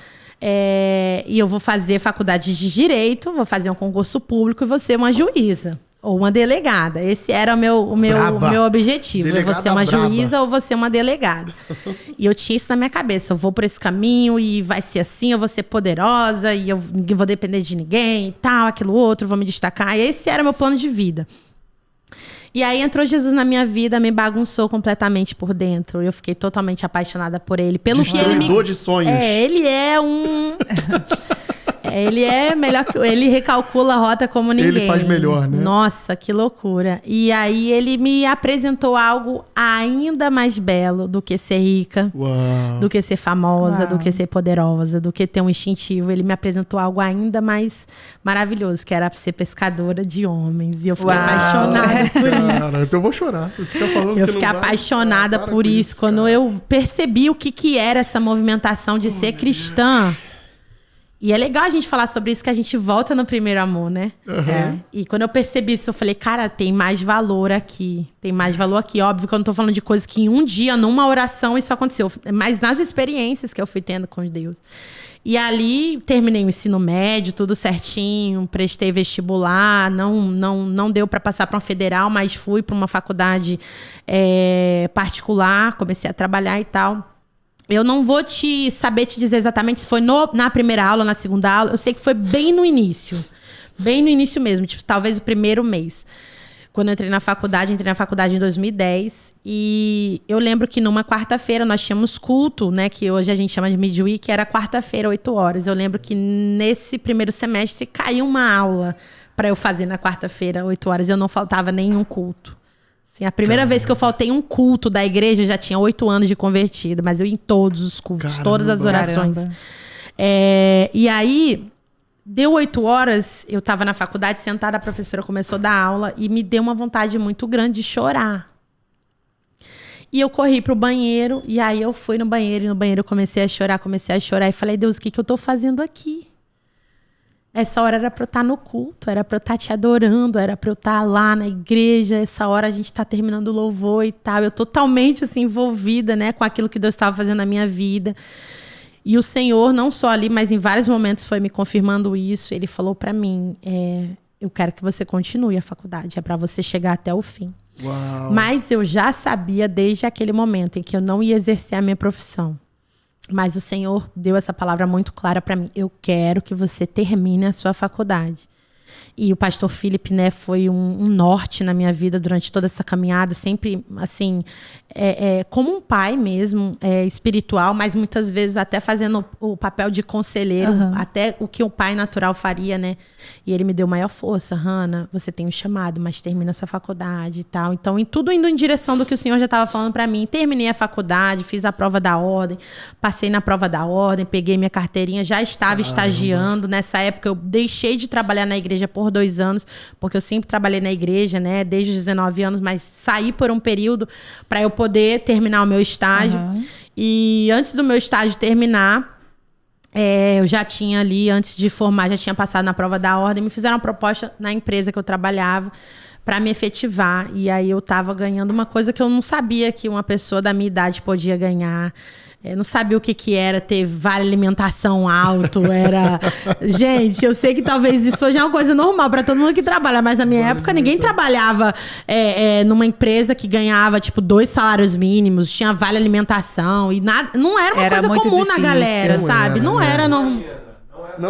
e eu vou fazer faculdade de Direito, vou fazer um concurso público e vou ser uma juíza ou uma delegada. Esse era o meu objetivo. Delegada eu vou ser uma braba. juíza ou vou ser uma delegada. E eu tinha isso na minha cabeça. Eu vou por esse caminho e vai ser assim, eu vou ser poderosa e eu não vou depender de ninguém e tal, aquilo outro, vou me destacar. E esse era o meu plano de vida. E aí entrou Jesus na minha vida, me bagunçou completamente por dentro. Eu fiquei totalmente apaixonada por ele. Pelo que ele Destruidor de sonhos. Ele é um... Ele é melhor que... Ele recalcula a rota como ninguém. Ele faz melhor, né? Nossa, que loucura. E aí ele me apresentou algo ainda mais belo do que ser rica, Uau. do que ser famosa, Uau. do que ser poderosa, do que ter um instintivo. Ele me apresentou algo ainda mais maravilhoso, que era ser pescadora de homens. E eu fiquei Uau. apaixonada por isso. Cara, então eu vou chorar. Você fica falando Eu que fiquei não vai. apaixonada Para por com isso. Quando cara. eu percebi o que era essa movimentação de ser cristã. E é legal a gente falar sobre isso, que a gente volta no primeiro amor, né? E quando eu percebi isso, eu falei, cara, tem mais valor aqui. Tem mais valor aqui. Óbvio que eu não tô falando de coisas que em um dia, numa oração, isso aconteceu. Mas nas experiências que eu fui tendo com Deus. E ali, terminei o ensino médio, tudo certinho. Prestei vestibular. Não deu para passar para uma federal, mas fui para uma faculdade particular. Comecei a trabalhar e tal. Eu não vou saber te dizer exatamente se foi na primeira aula, na segunda aula. Eu sei que foi bem no início. Bem no início mesmo. Tipo, talvez o primeiro mês. Quando eu entrei na faculdade em 2010. E eu lembro que numa quarta-feira nós tínhamos culto, né? Que hoje a gente chama de midweek, que era quarta-feira, 8 horas. Eu lembro que nesse primeiro semestre caiu uma aula para eu fazer na quarta-feira, 8 horas. Eu não faltava nenhum culto. Assim, a primeira vez que eu faltei um culto da igreja, eu já tinha 8 anos de convertida, mas eu ia em todos os cultos, todas as orações. E aí, deu 8 horas, eu estava na faculdade, sentada, a professora começou a dar aula e me deu uma vontade muito grande de chorar. E eu corri pro banheiro, e aí eu fui no banheiro, e no banheiro eu comecei a chorar, e falei, Deus, o que eu tô fazendo aqui? Essa hora era pra eu estar no culto, era pra eu estar te adorando, era pra eu estar lá na igreja, essa hora a gente tá terminando o louvor e tal. Eu totalmente assim, envolvida, né, com aquilo que Deus estava fazendo na minha vida. E o Senhor, não só ali, mas em vários momentos foi me confirmando isso. Ele falou pra mim, eu quero que você continue a faculdade, é pra você chegar até o fim. Uau. Mas eu já sabia desde aquele momento em que eu não ia exercer a minha profissão. Mas o Senhor deu essa palavra muito clara para mim. Eu quero que você termine a sua faculdade. E o pastor Felipe, né, foi um norte na minha vida durante toda essa caminhada. Sempre, assim, como um pai mesmo, espiritual, mas muitas vezes até fazendo o papel de conselheiro, até o que o pai natural faria, né? E ele me deu maior força. Hannah, você tem um chamado, mas termina essa faculdade e tal. Então, em tudo indo em direção do que o Senhor já estava falando para mim. Terminei a faculdade, fiz a prova da ordem, passei na prova da ordem, peguei minha carteirinha, já estava estagiando. Nessa época, eu deixei de trabalhar na igreja por 2 anos, porque eu sempre trabalhei na igreja, né, desde os 19 anos, mas saí por um período para eu poder terminar o meu estágio. E antes do meu estágio terminar, eu já tinha ali, antes de formar, já tinha passado na prova da ordem, me fizeram uma proposta na empresa que eu trabalhava pra me efetivar. E aí eu tava ganhando uma coisa que eu não sabia que uma pessoa da minha idade podia ganhar. Eu não sabia o que era ter vale alimentação alto, era... Gente, eu sei que talvez isso hoje é uma coisa normal para todo mundo que trabalha, mas na minha época ninguém trabalhava numa empresa que ganhava, tipo, 2 salários mínimos, tinha vale alimentação e nada... Não era uma coisa comum difícil na galera, sabe? Não era... Não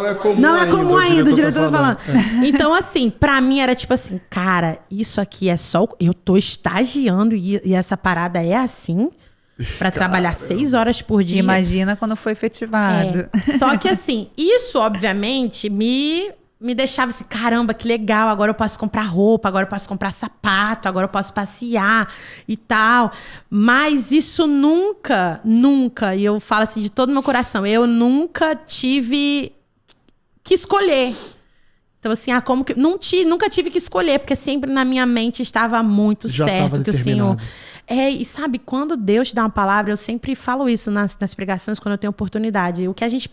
é comum não ainda. É comum ainda, o diretor tá falando. É. Então, assim, pra mim era tipo assim, cara, isso aqui é só... Eu tô estagiando e essa parada é assim... Pra trabalhar 6 horas por dia. Imagina quando foi efetivado. Só que assim, isso obviamente me deixava assim, caramba, que legal, agora eu posso comprar roupa, agora eu posso comprar sapato, agora eu posso passear e tal. Mas isso nunca, e eu falo assim de todo o meu coração, eu nunca tive que escolher. Então, assim, como que... Nunca tive que escolher, porque sempre na minha mente estava muito já certo que o Senhor... e sabe, quando Deus te dá uma palavra, eu sempre falo isso nas pregações, quando eu tenho oportunidade. O que a gente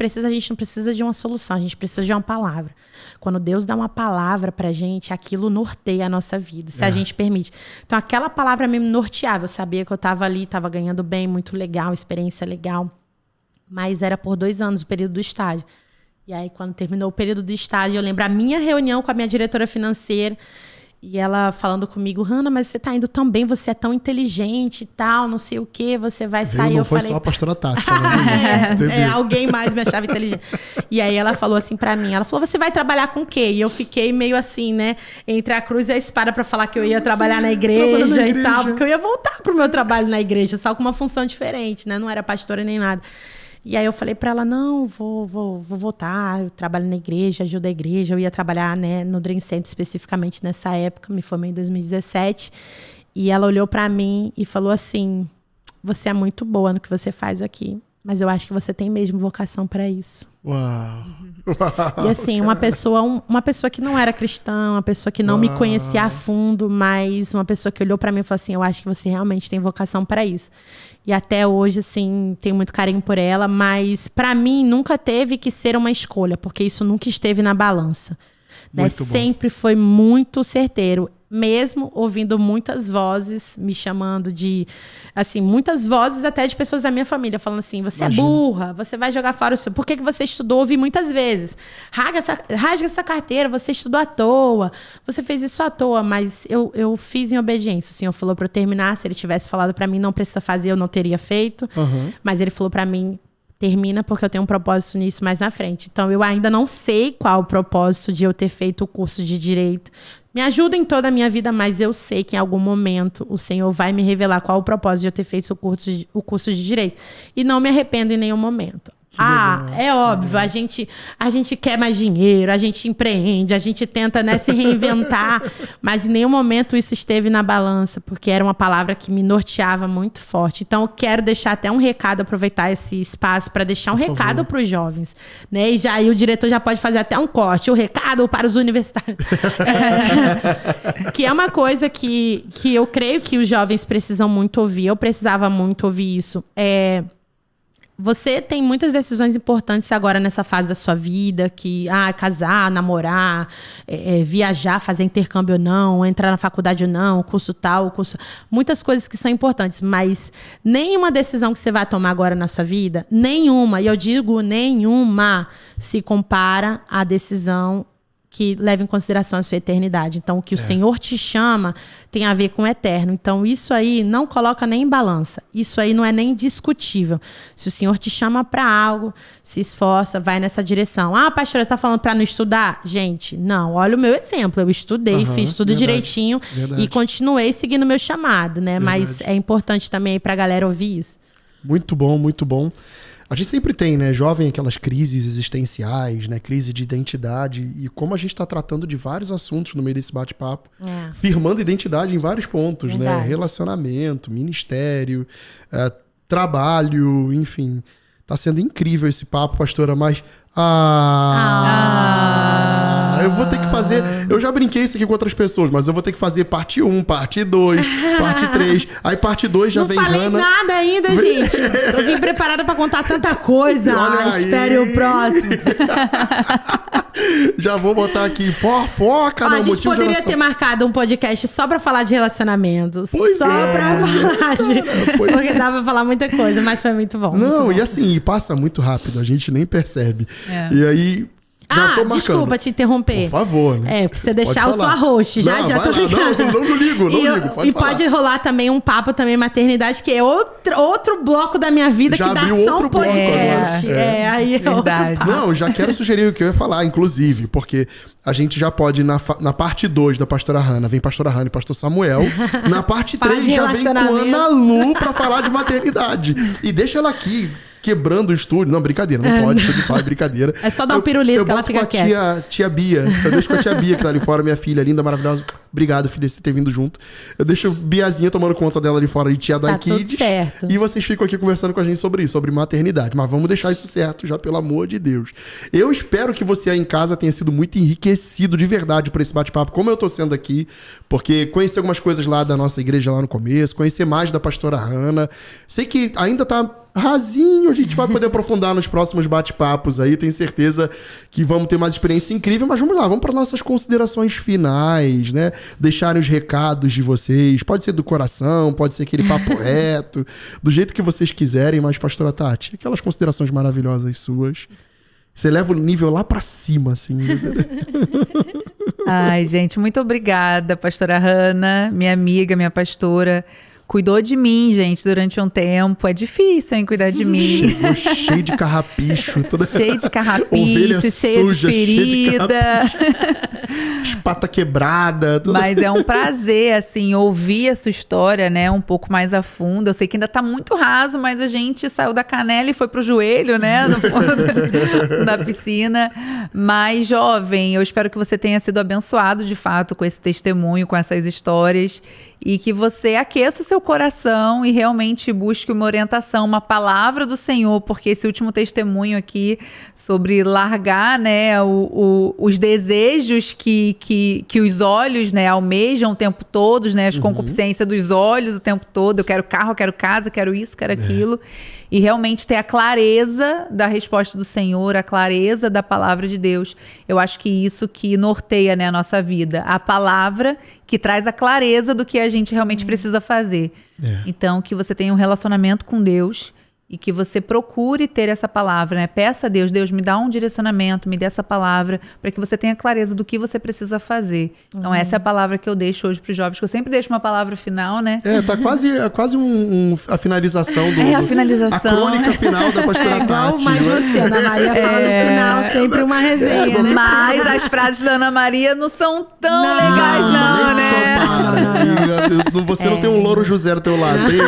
não precisa de uma solução, a gente precisa de uma palavra. Quando Deus dá uma palavra pra gente, aquilo norteia a nossa vida, se a gente permite. Então, aquela palavra me norteava. Eu sabia que eu estava ali, estava ganhando bem, muito legal, experiência legal. Mas era por 2 anos o período do estágio. E aí, quando terminou o período do estágio, eu lembro a minha reunião com a minha diretora financeira. E ela falando comigo, Hannah, mas você tá indo tão bem, você é tão inteligente e tal, não sei o quê, você vai sair. Não foi só a pastora Tati falando isso. Alguém mais me achava inteligente. E aí ela falou assim pra mim, ela falou, você vai trabalhar com o quê? E eu fiquei meio assim, né, entre a cruz e a espada pra falar que eu ia trabalhar na igreja e tal, porque eu ia voltar pro meu trabalho na igreja, só com uma função diferente, né, não era pastora nem nada. E aí eu falei pra ela, não, vou voltar, eu trabalho na igreja, ajudo a igreja, eu ia trabalhar, né, no Dream Center especificamente nessa época, me formei em 2017, e ela olhou pra mim e falou assim, você é muito boa no que você faz aqui, mas eu acho que você tem mesmo vocação pra isso. Uau. E assim, uma pessoa que não era cristã, uma pessoa que não me conhecia a fundo, mas uma pessoa que olhou pra mim e falou assim, eu acho que você realmente tem vocação pra isso. E até hoje, assim, tenho muito carinho por ela, mas pra mim nunca teve que ser uma escolha, porque isso nunca esteve na balança. Né? Sempre foi muito certeiro. Mesmo ouvindo muitas vozes me chamando de... Assim, muitas vozes até de pessoas da minha família falando assim, você é burra, você vai jogar fora o seu... Por que você estudou? Ouvi muitas vezes. Rasga essa carteira, você estudou à toa. Você fez isso à toa, mas eu fiz em obediência. O Senhor falou para eu terminar. Se ele tivesse falado para mim, não precisa fazer, eu não teria feito. Mas ele falou para mim, termina porque eu tenho um propósito nisso mais na frente. Então, eu ainda não sei qual o propósito de eu ter feito o curso de Direito. Me ajuda em toda a minha vida, mas eu sei que em algum momento o Senhor vai me revelar qual o propósito de eu ter feito o curso de Direito. E não me arrependo em nenhum momento. É óbvio, a gente quer mais dinheiro, a gente empreende, a gente tenta, né, se reinventar, mas em nenhum momento isso esteve na balança, porque era uma palavra que me norteava muito forte. Então eu quero deixar até um recado, aproveitar esse espaço para deixar um recado para os jovens, né? E aí o diretor já pode fazer até um corte, o recado para os universitários. Que é uma coisa que eu creio que os jovens precisam muito ouvir, eu precisava muito ouvir isso. Você tem muitas decisões importantes agora nessa fase da sua vida, que casar, namorar, viajar, fazer intercâmbio ou não, entrar na faculdade ou não, curso tal, curso... Muitas coisas que são importantes, mas nenhuma decisão que você vai tomar agora na sua vida, nenhuma, e eu digo nenhuma, se compara à decisão que leva em consideração a sua eternidade. Então, o que o Senhor te chama tem a ver com o eterno. Então, isso aí não coloca nem em balança. Isso aí não é nem discutível. Se o Senhor te chama para algo, se esforça, vai nessa direção. Pastora, tá falando para não estudar? Gente, não. Olha o meu exemplo. Eu estudei, fiz tudo direitinho e continuei seguindo o meu chamado, né? Mas é importante também para a galera ouvir isso. Muito bom, muito bom. A gente sempre tem, né, jovem, aquelas crises existenciais, né, crise de identidade, e como a gente está tratando de vários assuntos no meio desse bate-papo, firmando identidade em vários pontos, né, relacionamento, ministério, trabalho, enfim. Tá sendo incrível esse papo, pastora, mas... eu vou ter que fazer... Eu já brinquei isso aqui com outras pessoas, mas eu vou ter que fazer parte 1, parte 2, parte 3. Aí parte 2 já vem Hannah. Não falei nada ainda, gente. Eu vim preparada pra contar tanta coisa. Olha aí. Espere o próximo. Já vou botar aqui fofoca Ó, no a gente motivo de poderia oração. ter marcado um podcast só pra falar de relacionamentos. Pois só é. pra falar de... Pois Porque dá pra falar muita coisa, mas foi muito bom. muito Não, bom. e assim, passa muito rápido, a gente nem percebe. É. E aí, já tô marcando. Desculpa te interromper. Por favor, né? É, pra você deixar Pode o sua falar. host. Já Não, tô vai lá. ligando. Não ligo, não ligo. E Pode falar. pode rolar também um papo também maternidade, que é outro bloco da minha vida Já que dá abriu só outro um bloco podcast. agora. Aí é outro Verdade. papo. Não, já quero sugerir o que eu ia falar, inclusive, porque a gente já pode, na parte 2 da pastora Hannah, vem pastora Hannah e pastor Samuel. Na parte Fala 3 de já vem com relacionamento. Ana Lu pra falar de maternidade. E deixa ela aqui, quebrando o estúdio. Não, brincadeira, não pode, tudo faz, brincadeira. É só dar um pirulito que ela boto fica com a tia Bia. Eu deixo com a tia Bia, que tá ali fora, minha filha linda, maravilhosa. Obrigado, filha, por ter vindo junto. Eu deixo Biazinha tomando conta dela ali fora, e tia da Tá tudo Kids. certo. E vocês ficam aqui conversando com a gente sobre isso, sobre maternidade. Mas vamos deixar isso certo já, pelo amor de Deus. Eu espero que você aí em casa tenha sido muito enriquecido de verdade por esse bate-papo, como eu tô sendo aqui, porque conhecer algumas coisas lá da nossa igreja lá no começo, conhecer mais da pastora Hannah. Sei que ainda tá rasinho, a gente vai poder aprofundar nos próximos bate-papos aí, tenho certeza que vamos ter mais experiência incrível, mas vamos lá, vamos para nossas considerações finais, né? Deixarem os recados de vocês, pode ser do coração, pode ser aquele papo reto, do jeito que vocês quiserem, mas pastora Tati, aquelas considerações maravilhosas suas, você leva o nível lá para cima, assim. Ai, gente, muito obrigada, pastora Hannah, minha amiga, minha pastora. Cuidou de mim, gente, durante um tempo. É difícil, hein, cuidar de mim. Chegou cheio de carrapicho. Toda... Cheio de Ovelha carrapicho, cheia de suja, cheia de ferida. Espata quebrada. Toda... Mas é um prazer, assim, ouvir a sua história, né, um pouco mais a fundo. Eu sei que ainda tá muito raso, mas a gente saiu da canela e foi pro joelho, né, no fundo da piscina. Mas, jovem, eu espero que você tenha sido abençoado, de fato, com esse testemunho, com essas histórias. E que você aqueça o seu coração e realmente busque uma orientação, uma palavra do Senhor, porque esse último testemunho aqui sobre largar, né, os desejos que os olhos, né, almejam o tempo todo, né, as concupiscências dos olhos o tempo todo. Eu quero carro, eu quero casa, quero isso, quero aquilo. E realmente ter a clareza da resposta do Senhor, a clareza da palavra de Deus. Eu acho que isso que norteia, né, a nossa vida. A palavra que traz a clareza do que a gente realmente precisa fazer. Então, que você tenha um relacionamento com Deus e que você procure ter essa palavra, né? Peça a Deus, Deus, me dá um direcionamento, me dê essa palavra, para que você tenha clareza do que você precisa fazer. Então, essa é a palavra que eu deixo hoje para os jovens, que eu sempre deixo uma palavra final, né? Tá quase a finalização do... A finalização. A crônica final da pastora igual Tati. mais você, Ana Maria fala no final, sempre uma resenha, né? Mas as frases da Ana Maria não são tão Não, legais, não, nem se né? compara, amiga. Você não tem um louro José do teu lado. Tem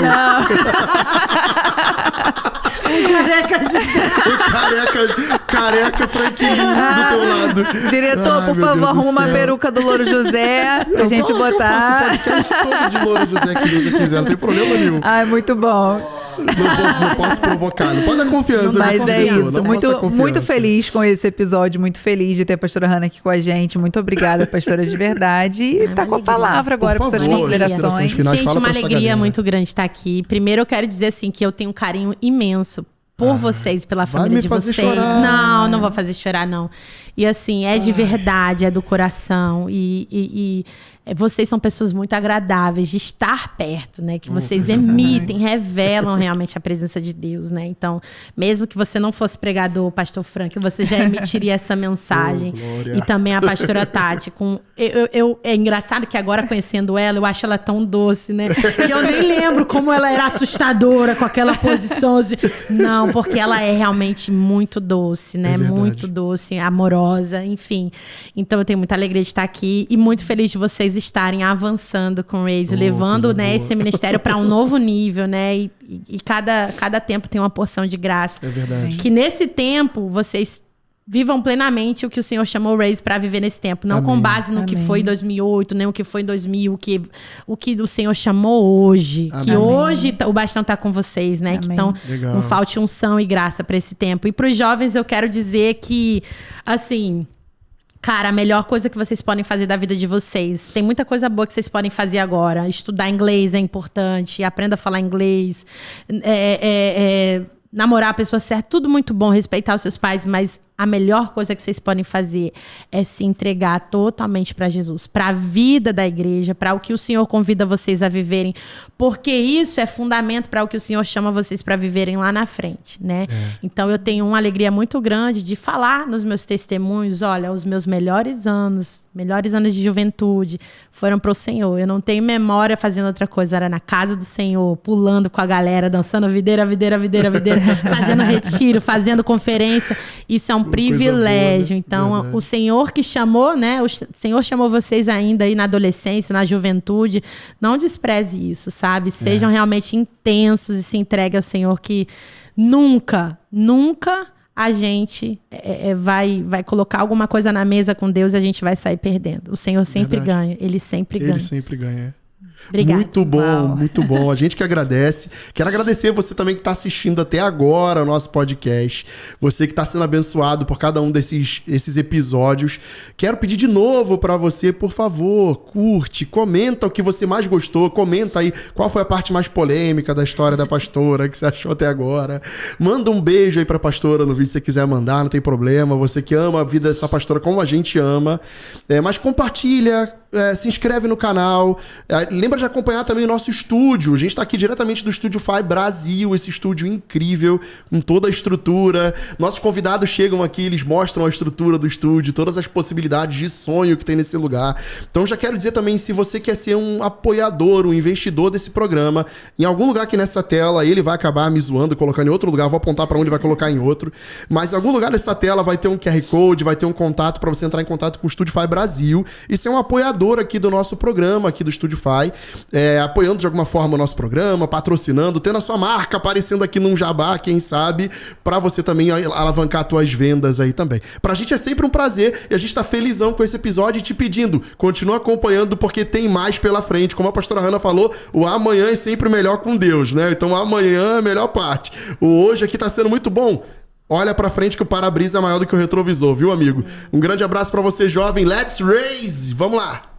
careca Franklin do teu lado. Diretor, Ai, por meu favor, Deus do arruma uma céu. peruca do Louro José pra gente Claro que eu botar. faço podcast todo de louro José aqui, se você quiser, não tem problema nenhum. Ai, muito bom. Não posso provocar, não pode dar confiança. Mas nessa é pessoa, isso. não posso dar Muito, confiança. muito feliz com esse episódio, muito feliz de ter a pastora Hannah aqui com a gente. Muito obrigada, pastora de verdade. E tá com a palavra agora Por para suas favor, considerações. considerações finais. Gente, fala uma pra essa alegria galera. muito grande estar aqui. Primeiro, eu quero dizer assim que eu tenho um carinho imenso por vocês, pela vai família me de fazer vocês. chorar. Não vou fazer chorar, não. E assim, é de verdade, é do coração. E vocês são pessoas muito agradáveis de estar perto, né? Que vocês emitem, revelam realmente a presença de Deus, né? Então, mesmo que você não fosse pregador, pastor Frank, você já emitiria essa mensagem. Glória. E também a pastora Tati. É engraçado que agora, conhecendo ela, eu acho ela tão doce, né? E eu nem lembro como ela era assustadora com aquela posição. Assim. Não, porque ela é realmente muito doce, né? verdade. Muito doce, amorosa, enfim. Então eu tenho muita alegria de estar aqui e muito feliz de vocês estarem avançando com o Raise, levando, coisa né, boa. esse ministério para um novo nível, né? E cada tempo tem uma porção de graça. É verdade. Que nesse tempo vocês vivam plenamente o que o Senhor chamou o Raise para viver nesse tempo. Não com Amém. base no que Amém. foi em 2008, nem o que foi em 2000, o que o Senhor chamou hoje. Que Amém. hoje o bastão tá com vocês, né? Que Amém. então Legal. não falte unção e graça para esse tempo. E para os jovens eu quero dizer que, assim... Cara, a melhor coisa que vocês podem fazer da vida de vocês. Tem muita coisa boa que vocês podem fazer agora. Estudar inglês é importante. Aprenda a falar inglês. Namorar a pessoa certa. Tudo muito bom. Respeitar os seus pais. Mas a melhor coisa que vocês podem fazer é se entregar totalmente para Jesus, para a vida da igreja, para o que o Senhor convida vocês a viverem, porque isso é fundamento para o que o Senhor chama vocês para viverem lá na frente, né? Então eu tenho uma alegria muito grande de falar nos meus testemunhos, olha, os meus melhores anos de juventude foram pro Senhor. Eu não tenho memória fazendo outra coisa, era na casa do Senhor, pulando com a galera, dançando videira, fazendo retiro, fazendo conferência. Isso é um privilégio. Boa, né? Então, verdade. O Senhor que chamou, né? O Senhor chamou vocês ainda aí na adolescência, na juventude. Não despreze isso, sabe? Sejam realmente intensos e se entreguem ao Senhor, que nunca a gente vai colocar alguma coisa na mesa com Deus e a gente vai sair perdendo. O Senhor sempre ganha. Ele sempre ganha. Obrigada. Muito bom. A gente que agradece. Quero agradecer você também que está assistindo até agora o nosso podcast. Você que está sendo abençoado por cada um desses episódios. Quero pedir de novo para você, por favor, curte, comenta o que você mais gostou. Comenta aí qual foi a parte mais polêmica da história da pastora que você achou até agora. Manda um beijo aí para a pastora no vídeo se você quiser mandar, não tem problema. Você que ama a vida dessa pastora como a gente ama. Mas compartilha. Se inscreve no canal. Lembra de acompanhar também o nosso estúdio. A gente está aqui diretamente do Estúdio Fai Brasil, esse estúdio incrível, com toda a estrutura. Nossos convidados chegam aqui, eles mostram a estrutura do estúdio, todas as possibilidades de sonho que tem nesse lugar. Então já quero dizer também, se você quer ser um apoiador, um investidor desse programa, em algum lugar aqui nessa tela, ele vai acabar me zoando, colocando em outro lugar, vou apontar para onde vai colocar em outro. Mas em algum lugar dessa tela vai ter um QR Code, vai ter um contato para você entrar em contato com o Estúdio Fai Brasil e ser um apoiador aqui do nosso programa, aqui do Estúdio Fai, apoiando de alguma forma o nosso programa, patrocinando, tendo a sua marca aparecendo aqui num jabá, quem sabe, para você também alavancar suas vendas aí também. Pra gente é sempre um prazer e a gente tá felizão com esse episódio e te pedindo, continua acompanhando porque tem mais pela frente. Como a pastora Hannah falou, o amanhã é sempre melhor com Deus, né? Então amanhã é a melhor parte. O hoje aqui tá sendo muito bom. Olha pra frente que o para-brisa é maior do que o retrovisor, viu, amigo? Um grande abraço pra você, jovem. Let's race! Vamos lá!